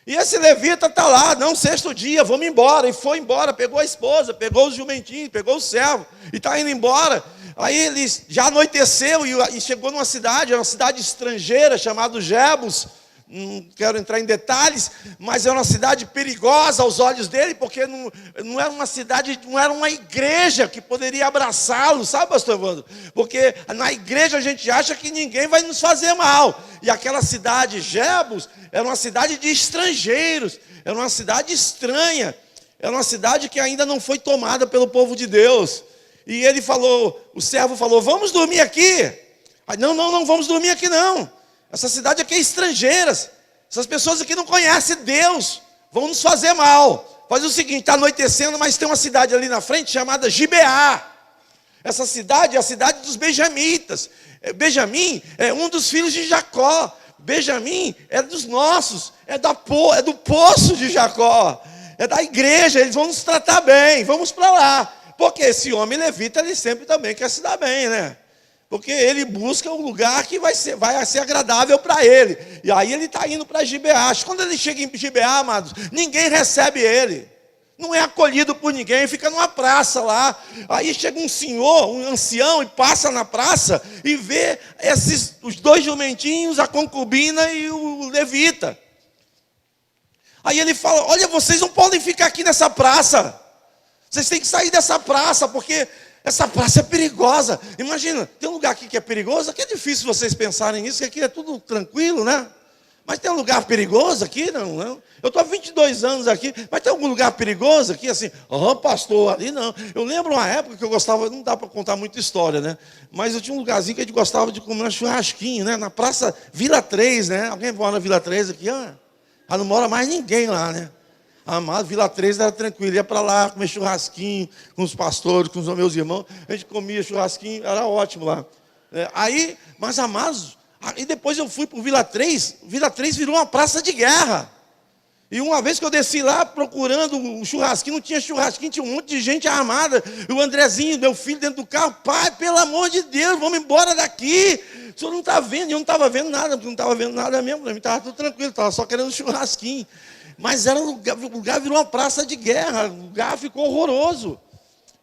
E esse levita está lá, não, 6º dia, vamos embora. E foi embora, pegou a esposa, pegou os jumentinhos, pegou o servo, e está indo embora. Aí ele já anoiteceu e chegou numa cidade, uma cidade estrangeira, chamada Jebus. Não quero entrar em detalhes, mas era uma cidade perigosa aos olhos dele, porque não era uma cidade, não era uma igreja que poderia abraçá-lo, sabe, pastor Evandro? Porque na igreja a gente acha que ninguém vai nos fazer mal. E aquela cidade, Jebus, era uma cidade de estrangeiros, era uma cidade estranha, era uma cidade que ainda não foi tomada pelo povo de Deus. E ele falou, o servo falou, vamos dormir aqui. Aí, não, vamos dormir aqui não. Essa cidade aqui é estrangeira. Essas pessoas aqui não conhecem Deus. Vão nos fazer mal. Faz o seguinte, está anoitecendo, mas tem uma cidade ali na frente chamada Gibeá. Essa cidade é a cidade dos benjamitas. Benjamim é um dos filhos de Jacó. Benjamim é dos nossos. É do poço de Jacó. É da igreja. Eles vão nos tratar bem. Vamos para lá. Porque esse homem levita, ele sempre também quer se dar bem, né? Porque ele busca um lugar que vai ser agradável para ele. E aí ele está indo para Gibeá. Quando ele chega em Gibeá, amados, ninguém recebe ele. Não é acolhido por ninguém, fica numa praça lá. Aí chega um senhor, um ancião, e passa na praça e vê os 2 jumentinhos, a concubina e o levita. Aí ele fala, olha, vocês não podem ficar aqui nessa praça. Vocês têm que sair dessa praça, porque Essa praça é perigosa. Imagina, tem um lugar aqui que é perigoso, aqui é difícil vocês pensarem nisso, que aqui é tudo tranquilo, né? Mas tem um lugar perigoso aqui? Não. Eu estou há 22 anos aqui, mas tem algum lugar perigoso aqui? Assim, pastor, ali não. Eu lembro uma época que eu gostava, não dá para contar muita história, né? Mas eu tinha um lugarzinho que a gente gostava de comer um churrasquinho, né? Na Praça Vila 3, né? Alguém mora na Vila 3 aqui? Não mora mais ninguém lá, né? Amado, Vila 3 era tranquilo, ia para lá comer churrasquinho com os pastores, com os meus irmãos. A gente comia churrasquinho, era ótimo lá. Mas amados, aí depois eu fui para o Vila 3 virou uma praça de guerra. E uma vez que eu desci lá procurando o churrasquinho, não tinha churrasquinho, tinha um monte de gente armada. E o Andrezinho, meu filho, dentro do carro, pai, pelo amor de Deus, vamos embora daqui. O senhor não está vendo, eu não estava vendo nada, porque não estava vendo nada mesmo, para mim estava tudo tranquilo, estava só querendo churrasquinho. Mas o lugar virou uma praça de guerra, o lugar ficou horroroso.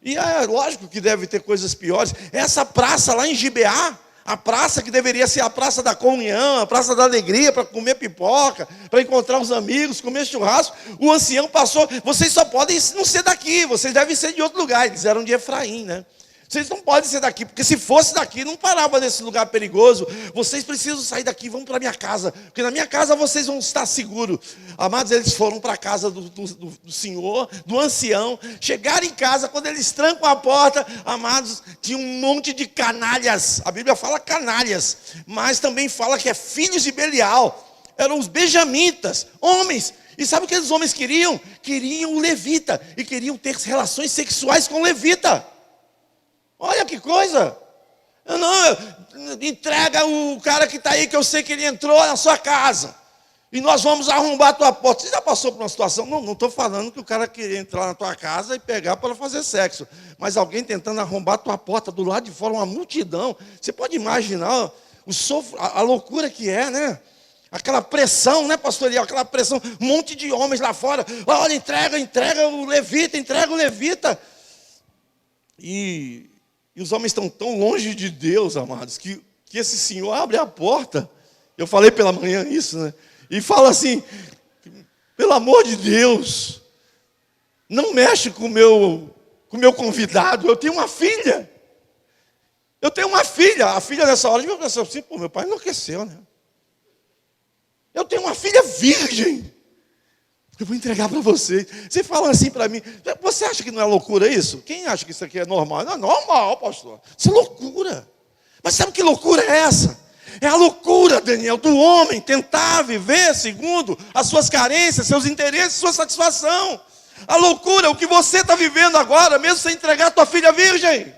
E é lógico que deve ter coisas piores. Essa praça lá em Gibeá, a praça que deveria ser a praça da comunhão, a praça da alegria, para comer pipoca, para encontrar os amigos, comer churrasco, o ancião passou, vocês só podem não ser daqui, vocês devem ser de outro lugar. Eles eram de Efraim, né? Vocês não podem ser daqui, porque se fosse daqui, não parava nesse lugar perigoso. Vocês precisam sair daqui, vão para minha casa, porque na minha casa vocês vão estar seguros. Amados, eles foram para a casa do senhor, do ancião. Chegaram em casa, quando eles trancam a porta, amados, tinha um monte de canalhas. A Bíblia fala canalhas, mas também fala que é filhos de Belial. Eram os benjamitas, homens. E sabe o que aqueles homens queriam? Queriam o levita, e queriam ter relações sexuais com o levita. Olha que coisa. Entrega o cara que está aí, que eu sei que ele entrou na sua casa. E nós vamos arrombar a tua porta. Você já passou por uma situação? Não estou falando que o cara queria entrar na tua casa e pegar para fazer sexo. Mas alguém tentando arrombar a tua porta do lado de fora, uma multidão. Você pode imaginar a loucura que é, né? Aquela pressão, né, pastor Eliel? Aquela pressão, um monte de homens lá fora. Olha, entrega o levita. E os homens estão tão longe de Deus, amados, que esse senhor abre a porta. Eu falei pela manhã isso, né? E fala assim, pelo amor de Deus, não mexe com o meu convidado, eu tenho uma filha. A filha nessa hora, eu pensei assim, meu pai enlouqueceu, né? Eu tenho uma filha virgem. Eu vou entregar para vocês. Você fala assim para mim, você acha que não é loucura isso? Quem acha que isso aqui é normal? Não é normal, pastor. Isso é loucura. Mas sabe que loucura é essa? É a loucura, Daniel, do homem tentar viver segundo as suas carências, seus interesses, sua satisfação. A loucura é o que você está vivendo agora, mesmo sem entregar a tua filha virgem.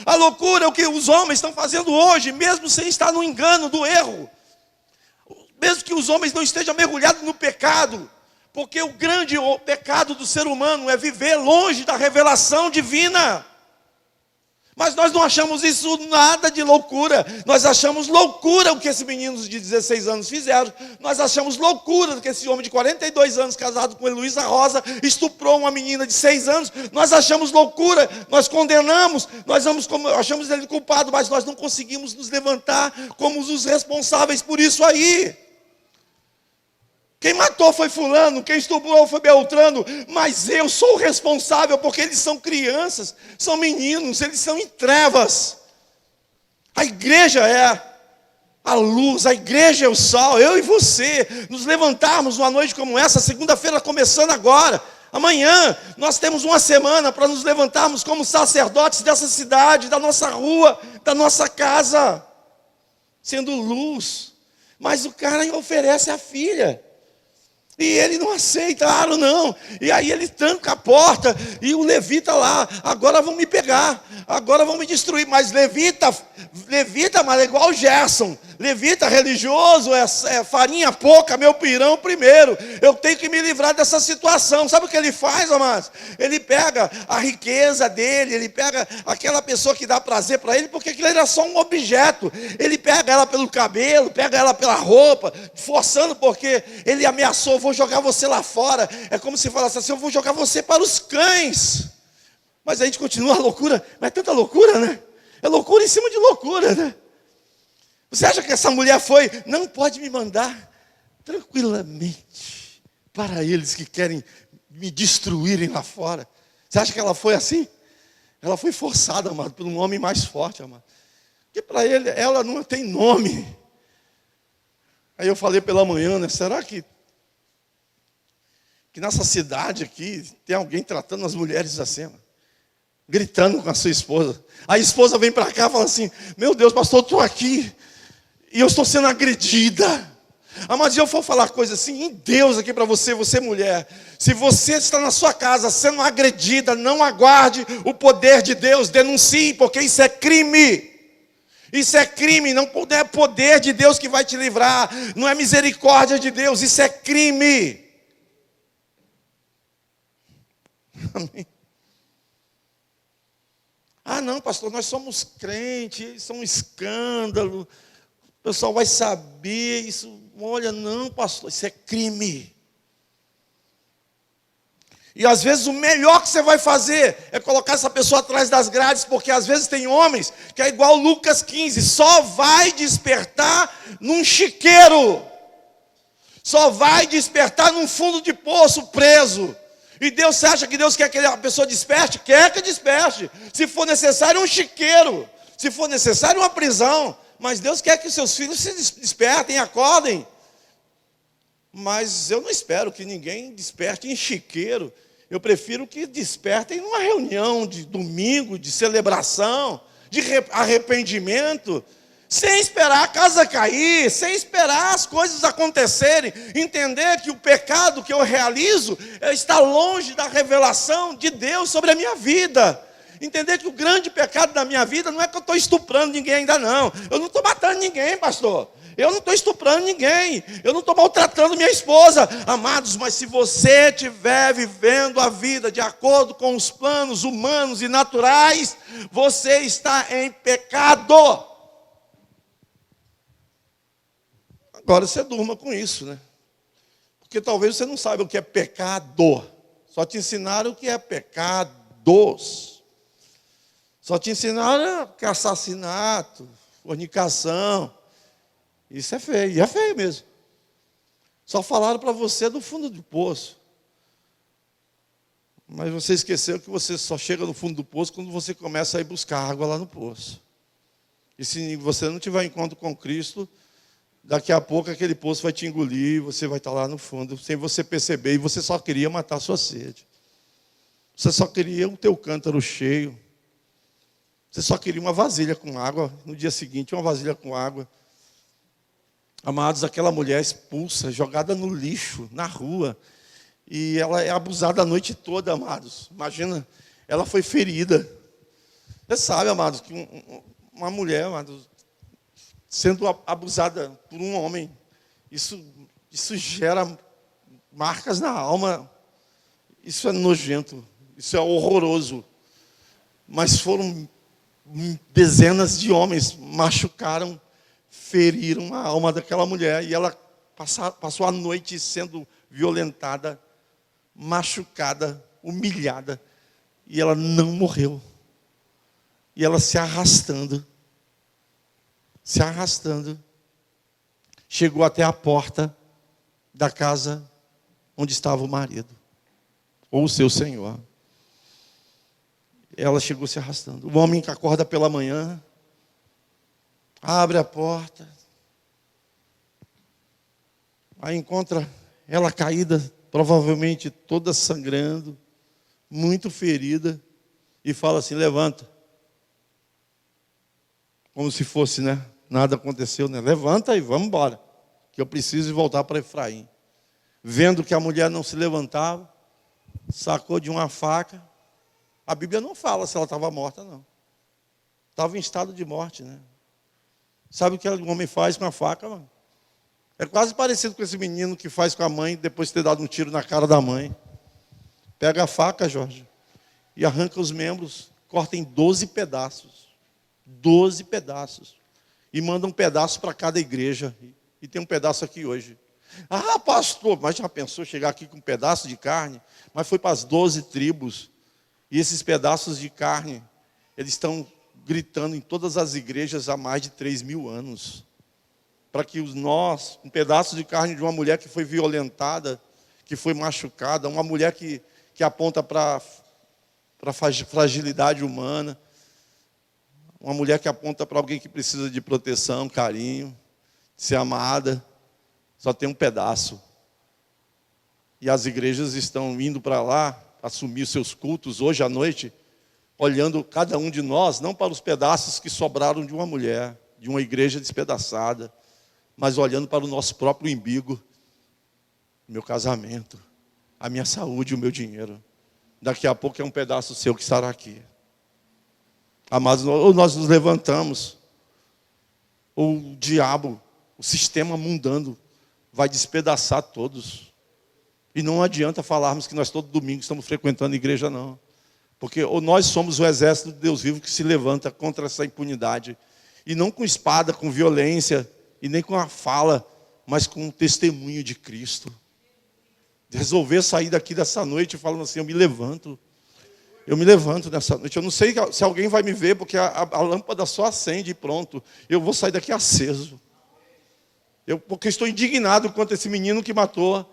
A loucura é o que os homens estão fazendo hoje, mesmo sem estar no engano, do erro. Mesmo que os homens não estejam mergulhados no pecado. Porque o grande pecado do ser humano é viver longe da revelação divina. Mas nós não achamos isso nada de loucura. Nós achamos loucura o que esses meninos de 16 anos fizeram. Nós achamos loucura que esse homem de 42 anos, casado com Heloísa Rosa, estuprou uma menina de 6 anos. Nós achamos loucura, nós condenamos, achamos ele culpado, mas nós não conseguimos nos levantar como os responsáveis por isso aí. Quem matou foi fulano, quem estuprou foi Beltrano, mas eu sou o responsável porque eles são crianças, são meninos, eles são em trevas. A igreja é a luz, a igreja é o sal, eu e você, nos levantarmos numa noite como essa, segunda-feira começando agora, amanhã, nós temos uma semana para nos levantarmos como sacerdotes dessa cidade, da nossa rua, da nossa casa, sendo luz, mas o cara oferece a filha. E ele não aceita, não. E aí ele tranca a porta. E o levita lá, agora vão me pegar, agora vão me destruir. Mas levita, mas é igual o Gerson. Levita religioso, é farinha pouca, meu pirão primeiro. Eu tenho que me livrar dessa situação. Sabe o que ele faz, amados? Ele pega a riqueza dele, ele pega aquela pessoa que dá prazer para ele, porque aquilo era só um objeto. Ele pega ela pelo cabelo, pega ela pela roupa, forçando, porque ele ameaçou, vou jogar você lá fora. É como se falasse assim, eu vou jogar você para os cães. Mas a gente continua a loucura, mas é tanta loucura, né? É loucura em cima de loucura, né? Você acha que essa mulher foi, não pode me mandar tranquilamente para eles que querem me destruírem lá fora? Você acha que ela foi assim? Ela foi forçada, amado, por um homem mais forte, amado. Porque para ele, ela não tem nome. Aí eu falei pela manhã, né? Será que nessa cidade aqui tem alguém tratando as mulheres assim, amado? Gritando com a sua esposa. A esposa vem para cá e fala assim: meu Deus, pastor, eu estou aqui e eu estou sendo agredida. Mas eu vou falar coisa assim, em Deus aqui para você, você mulher. Se você está na sua casa sendo agredida, não aguarde o poder de Deus, denuncie, porque isso é crime. Isso é crime, não é poder de Deus que vai te livrar, não é misericórdia de Deus, isso é crime. Amém. Ah, não, pastor, nós somos crentes, isso é um escândalo, o pessoal vai saber isso. Olha, não, pastor, isso é crime. E às vezes o melhor que você vai fazer é colocar essa pessoa atrás das grades, porque às vezes tem homens que é igual Lucas 15, só vai despertar num chiqueiro, só vai despertar num fundo de poço preso. E Deus, você acha que Deus quer que a pessoa desperte? Quer que desperte. Se for necessário, um chiqueiro. Se for necessário, uma prisão. Mas Deus quer que os seus filhos se despertem, acordem. Mas eu não espero que ninguém desperte em chiqueiro. Eu prefiro que despertem numa reunião de domingo, de celebração, de arrependimento, sem esperar a casa cair, sem esperar as coisas acontecerem, entender que o pecado que eu realizo está longe da revelação de Deus sobre a minha vida. Entender que o grande pecado da minha vida não é que eu estou estuprando ninguém ainda não. Eu não estou matando ninguém, pastor. Eu não estou estuprando ninguém. Eu não estou maltratando minha esposa. Amados, mas se você estiver vivendo a vida de acordo com os planos humanos e naturais, você está em pecado. Agora você durma com isso, né? Porque talvez você não saiba o que é pecado. Só te ensinaram o que é pecados. Só te ensinaram que é assassinato, fornicação. Isso é feio, e é feio mesmo. Só falaram para você do fundo do poço. Mas você esqueceu que você só chega no fundo do poço quando você começa a ir buscar água lá no poço. E se você não tiver encontro com Cristo, daqui a pouco aquele poço vai te engolir, você vai estar lá no fundo, sem você perceber, e você só queria matar a sua sede. Você só queria o teu cântaro cheio. Você só queria uma vasilha com água, no dia seguinte uma vasilha com água. Amados, aquela mulher expulsa, jogada no lixo, na rua, e ela é abusada a noite toda, amados. Imagina, ela foi ferida. Você sabe, amados, que uma mulher, amados, sendo abusada por um homem, isso gera marcas na alma. Isso é nojento, isso é horroroso. Mas foram dezenas de homens machucaram, feriram a alma daquela mulher, e ela passou a noite sendo violentada, machucada, humilhada, e ela não morreu. E ela se arrastando, chegou até a porta da casa onde estava o marido, ou o seu senhor. Ela chegou se arrastando. O homem que acorda pela manhã, abre a porta, aí encontra ela caída, provavelmente toda sangrando, muito ferida, e fala assim: levanta. Como se fosse, né? Nada aconteceu, né? Levanta e vamos embora, que eu preciso voltar para Efraim. Vendo que a mulher não se levantava, sacou de uma faca. A Bíblia não fala se ela estava morta, não. Estava em estado de morte, né? Sabe o que o homem faz com a faca, mano? É quase parecido com esse menino que faz com a mãe depois de ter dado um tiro na cara da mãe. Pega a faca, Jorge, e arranca os membros, corta em 12 pedaços. 12 pedaços. E manda um pedaço para cada igreja. E tem um pedaço aqui hoje. Ah, pastor, mas já pensou chegar aqui com um pedaço de carne? Mas foi para as 12 tribos. E esses pedaços de carne, eles estão gritando em todas as igrejas há mais de 3.000 anos. Para que nós, um pedaço de carne de uma mulher que foi violentada, que foi machucada, uma mulher que aponta para para a fragilidade humana. Uma mulher que aponta para alguém que precisa de proteção, carinho, de ser amada. Só tem um pedaço. E as igrejas estão indo para lá, assumir seus cultos hoje à noite, olhando cada um de nós, não para os pedaços que sobraram de uma mulher, de uma igreja despedaçada, mas olhando para o nosso próprio umbigo, meu casamento, a minha saúde, o meu dinheiro. Daqui a pouco é um pedaço seu que estará aqui. Amados, ou nós nos levantamos, ou o diabo, o sistema mundano, vai despedaçar todos. E não adianta falarmos que nós todo domingo estamos frequentando a igreja, não. Porque ou nós somos o exército de Deus vivo que se levanta contra essa impunidade. E não com espada, com violência, e nem com a fala, mas com o testemunho de Cristo. Resolver sair daqui dessa noite falando assim, eu me levanto nessa noite. Eu não sei se alguém vai me ver, porque a lâmpada só acende e pronto. Eu vou sair daqui aceso. Porque estou indignado contra esse menino que matou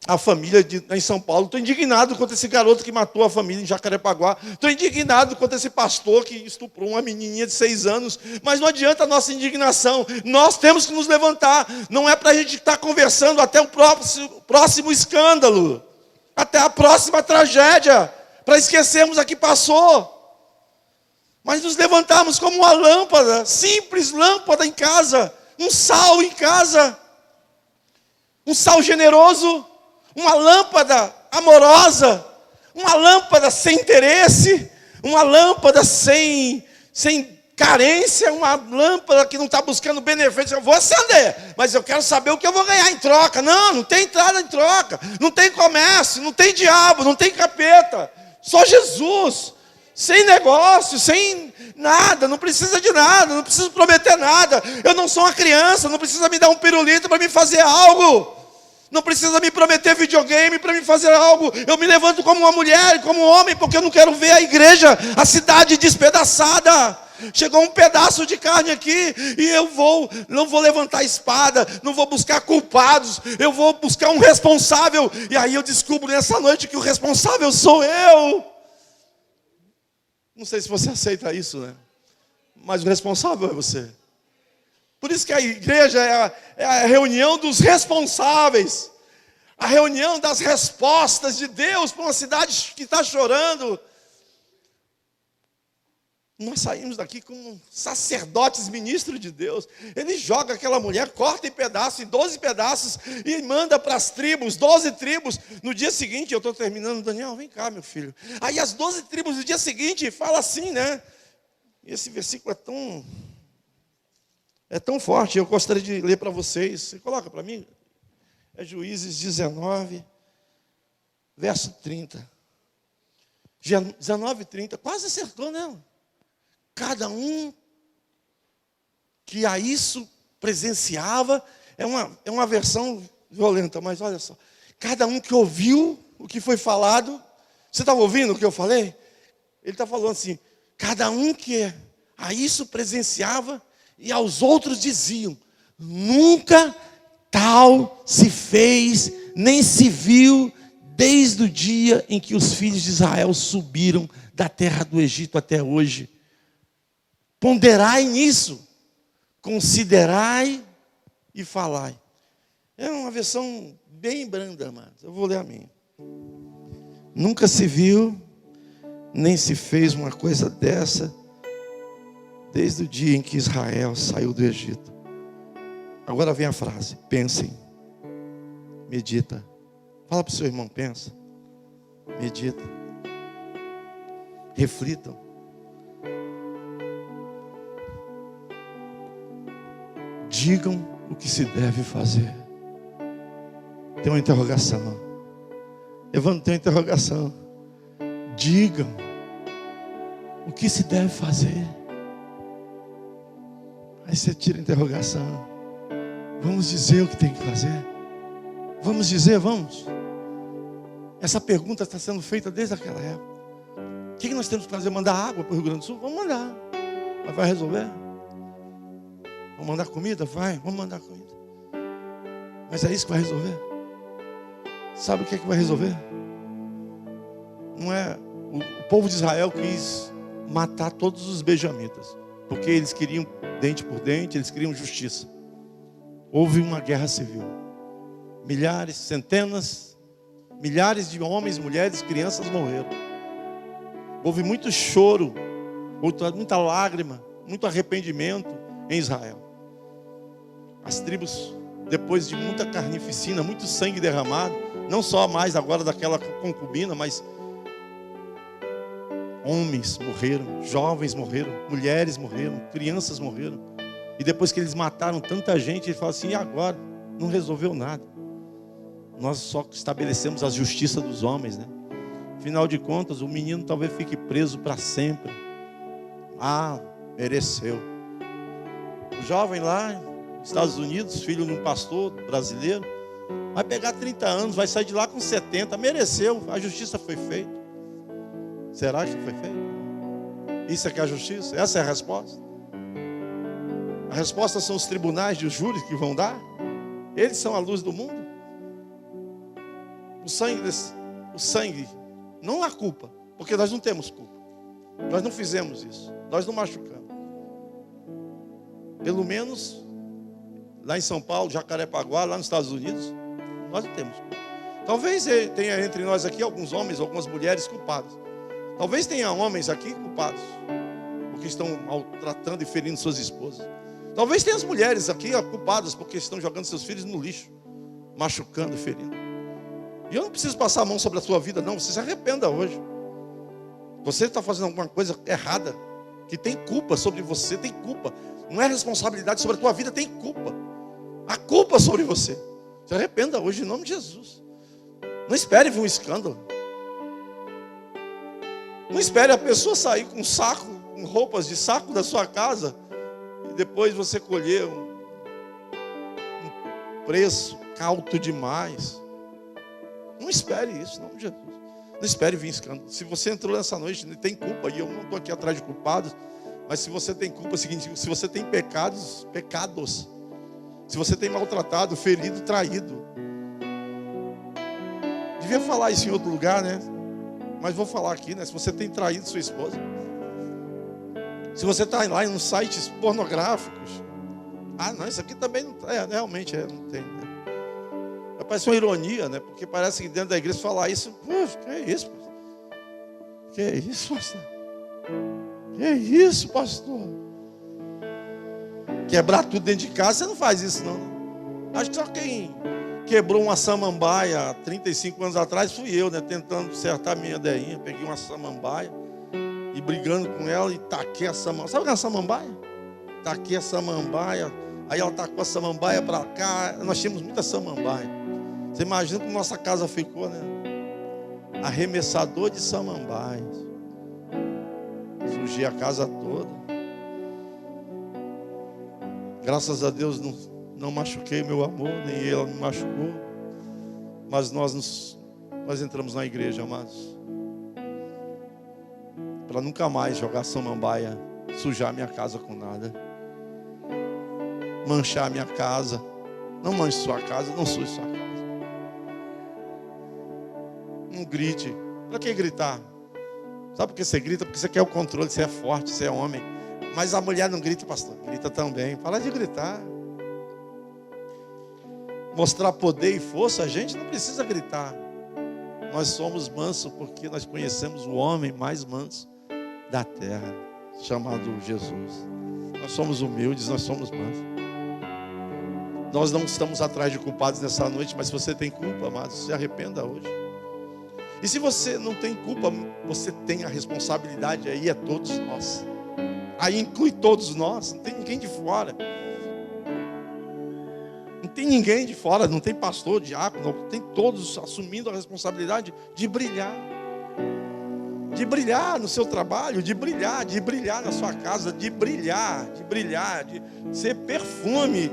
a família em São Paulo. Estou indignado contra esse garoto que matou a família em Jacarepaguá. Estou indignado contra esse pastor que estuprou uma menininha de 6 anos. Mas não adianta a nossa indignação. Nós temos que nos levantar. Não é para a gente estar conversando até o próximo escândalo. Até a próxima tragédia. Para esquecermos a que passou. Mas nos levantarmos como uma lâmpada. Simples lâmpada em casa. Um sal em casa. Um sal generoso. Uma lâmpada amorosa, uma lâmpada sem interesse, uma lâmpada sem carência, uma lâmpada que não está buscando benefício. Eu vou acender, mas eu quero saber o que eu vou ganhar em troca. Não tem entrada em troca, não tem comércio, não tem diabo, não tem capeta. Só Jesus, sem negócio, sem nada, não precisa de nada, não preciso prometer nada. Eu não sou uma criança, não precisa me dar um pirulito para me fazer algo. Não precisa me prometer videogame para me fazer algo. Eu me levanto como uma mulher e como um homem, porque eu não quero ver a igreja, a cidade despedaçada. Chegou um pedaço de carne aqui e não vou levantar a espada, não vou buscar culpados, eu vou buscar um responsável. E aí eu descubro nessa noite que o responsável sou eu. Não sei se você aceita isso, né? Mas o responsável é você. Por isso que a igreja é a reunião dos responsáveis. A reunião das respostas de Deus para uma cidade que está chorando. Nós saímos daqui como sacerdotes, ministros de Deus. Ele joga aquela mulher, corta em pedaços, em 12 pedaços, e manda para as tribos, 12 tribos. No dia seguinte, eu estou terminando, Daniel, vem cá, meu filho. Aí as 12 tribos, no dia seguinte, fala assim, né? Esse versículo é tão forte, eu gostaria de ler para vocês. Você coloca para mim? É Juízes 19, verso 30. 19, 30. Quase acertou, né? Cada um que a isso presenciava, é uma versão violenta, mas olha só. Cada um que ouviu o que foi falado, você estava ouvindo o que eu falei? Ele está falando assim, cada um que a isso presenciava, e aos outros diziam, nunca tal se fez, nem se viu, desde o dia em que os filhos de Israel subiram da terra do Egito até hoje. Ponderai nisso, considerai e falai. É uma versão bem branda, amados. Eu vou ler a minha. Nunca se viu, nem se fez uma coisa dessa, desde o dia em que Israel saiu do Egito. Agora vem a frase, pensem, medita. Fala para o seu irmão, pensa, medita, reflitam. Digam o que se deve fazer. Tem uma interrogação. Evandro, tem uma interrogação. Digam o que se deve fazer. Aí você tira a interrogação. Vamos dizer o que tem que fazer? Vamos dizer, vamos? Essa pergunta está sendo feita desde aquela época. O que nós temos que fazer? Mandar água para o Rio Grande do Sul? Vamos mandar. Mas vai resolver? Vamos mandar comida? Vai, vamos mandar comida. Mas é isso que vai resolver? Sabe o que é que vai resolver? Não é O povo de Israel quis matar todos os benjamitas, porque eles queriam dente por dente, eles queriam justiça. Houve uma guerra civil. Milhares, centenas, milhares de homens, mulheres, crianças morreram. Houve muito choro, muita lágrima, muito arrependimento em Israel. As tribos, depois de muita carnificina, muito sangue derramado, não só mais agora daquela concubina, mas homens morreram, jovens morreram, mulheres morreram, crianças morreram. E depois que eles mataram tanta gente, ele fala assim: e agora? Não resolveu nada. Nós só estabelecemos a justiça dos homens, né? Afinal de contas, o menino talvez fique preso para sempre. Ah, mereceu. O jovem lá nos Estados Unidos, filho de um pastor brasileiro, vai pegar 30 anos, vai sair de lá com 70, mereceu, a justiça foi feita. Será que foi feito? Isso é que é a justiça? Essa é a resposta? A resposta são os tribunais de júris que vão dar? Eles são a luz do mundo? O sangue, não há culpa, porque nós não temos culpa. Nós não fizemos isso, nós não machucamos. Pelo menos lá em São Paulo, Jacarepaguá, lá nos Estados Unidos, nós não temos culpa. Talvez tenha entre nós aqui alguns homens, algumas mulheres culpadas. Talvez tenha homens aqui culpados, porque estão maltratando e ferindo suas esposas. Talvez tenha as mulheres aqui culpadas, porque estão jogando seus filhos no lixo, machucando e ferindo. E eu não preciso passar a mão sobre a sua vida, não. Você se arrependa hoje. Você está fazendo alguma coisa errada, que tem culpa sobre você, tem culpa. Não é responsabilidade sobre a tua vida, tem culpa. Há culpa sobre você. Se arrependa hoje em nome de Jesus. Não espere vir um escândalo. Não espere a pessoa sair com saco, com roupas de saco da sua casa, e depois você colher um preço alto demais. Não espere isso, em nome de Jesus. Não espere vir escândalo. Se você entrou nessa noite, tem culpa, e eu não estou aqui atrás de culpados, mas se você tem culpa, é o seguinte: se você tem pecados, se você tem maltratado, ferido, traído. Devia falar isso em outro lugar, né? Mas vou falar aqui, né? Se você tem traído sua esposa, se você está lá em uns sites pornográficos, não, isso aqui também não realmente não tem, né? Parece uma ironia, né? Porque parece que dentro da igreja falar isso, poxa, que é isso, pastor? Que é isso, pastor? Que é isso, pastor? Quebrar tudo dentro de casa, você não faz isso, não. Acho que só quem quebrou uma samambaia 35 anos atrás fui eu, né? Tentando acertar minha ideinha. Peguei uma samambaia e brigando com ela e taquei a samambaia. Sabe o que é uma samambaia? Taquei a samambaia. Aí ela tacou a samambaia para cá. Nós tínhamos muita samambaia. Você imagina como nossa casa ficou, né? Arremessador de samambaias. Sujei a casa toda. Graças a Deus não machuquei meu amor, nem ela me machucou. Mas nós entramos na igreja, amados, para nunca mais jogar samambaia, sujar minha casa com nada, manchar minha casa. Não manche sua casa, não suje sua casa. Não grite. Para que gritar? Sabe por que você grita? Porque você quer o controle, você é forte, você é homem. Mas a mulher não grita, pastor. Grita também. Para de gritar. Mostrar poder e força, a gente não precisa gritar. Nós somos mansos porque nós conhecemos o homem mais manso da terra, chamado Jesus. Nós somos humildes, nós somos mansos. Nós não estamos atrás de culpados nessa noite, mas se você tem culpa, amado, se arrependa hoje. E se você não tem culpa, você tem a responsabilidade, aí é todos nós. Aí inclui todos nós, não tem ninguém de fora. Não tem ninguém de fora, não tem pastor, diácono, tem todos assumindo a responsabilidade de brilhar. De brilhar no seu trabalho, de brilhar na sua casa, de brilhar, de ser perfume.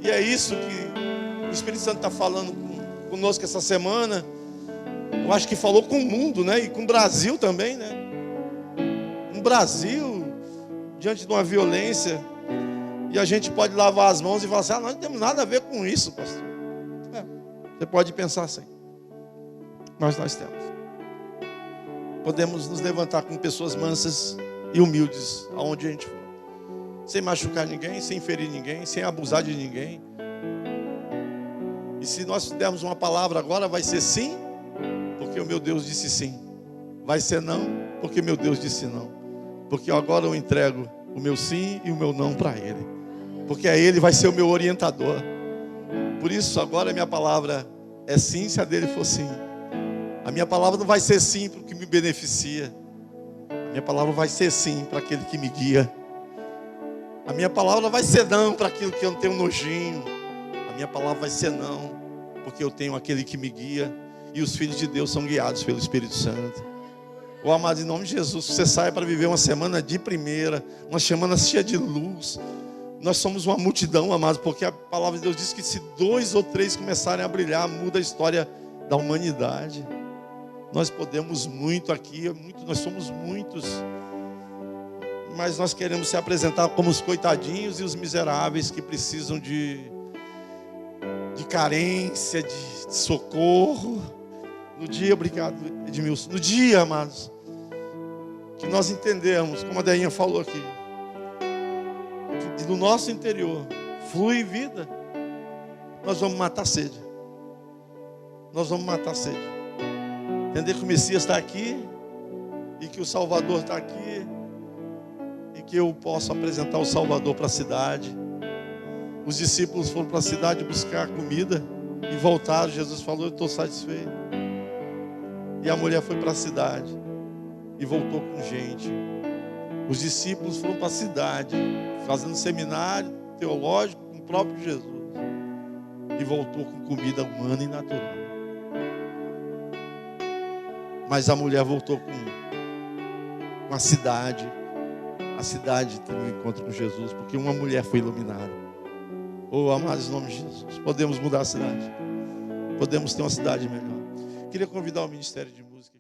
E é isso que o Espírito Santo está falando conosco essa semana. Eu acho que falou com o mundo, né? E com o Brasil também, né? No Brasil, diante de uma violência, e a gente pode lavar as mãos e falar assim: nós não temos nada a ver com isso, pastor. Você pode pensar assim, mas nós temos. podemos nos levantar como pessoas mansas e humildes, aonde a gente for. Sem machucar ninguém, sem ferir ninguém, sem abusar de ninguém. E se nós dermos uma palavra agora, vai ser sim, porque o meu Deus disse sim. Vai ser não, porque meu Deus disse não. Porque agora eu entrego o meu sim e o meu não para Ele. Porque a Ele vai ser o meu orientador. Por isso agora a minha palavra é sim, se a dele for sim. A minha palavra não vai ser sim para o que me beneficia. A minha palavra vai ser sim para aquele que me guia. A minha palavra vai ser não para aquilo que eu não tenho nojinho. A minha palavra vai ser não, porque eu tenho aquele que me guia. E os filhos de Deus são guiados pelo Espírito Santo. Ô amado, em nome de Jesus, você saia para viver uma semana de primeira, uma semana cheia de luz. Nós somos uma multidão, amados, porque a palavra de Deus diz que se 2 ou 3 começarem a brilhar, muda a história da humanidade. Nós podemos muito aqui, nós somos muitos. Mas nós queremos se apresentar como os coitadinhos e os miseráveis que precisam de carência, de socorro. No dia, obrigado Edmilson, no dia, amados, que nós entendemos, como a Deinha falou aqui, que do nosso interior flui vida, nós vamos matar a sede. Nós vamos matar a sede. Entender que o Messias está aqui e que o Salvador está aqui. Que eu posso apresentar o Salvador para a cidade. Os discípulos foram para a cidade buscar comida e voltaram. Jesus falou: eu estou satisfeito. E a mulher foi para a cidade e voltou com gente. Os discípulos foram para a cidade fazendo seminário teológico com o próprio Jesus e voltou com comida humana e natural. Mas a mulher voltou com a cidade. A cidade teve um encontro com Jesus, porque uma mulher foi iluminada. Oh, amados, em nome de Jesus, podemos mudar a cidade. Podemos ter uma cidade melhor. Queria convidar o Ministério de Música.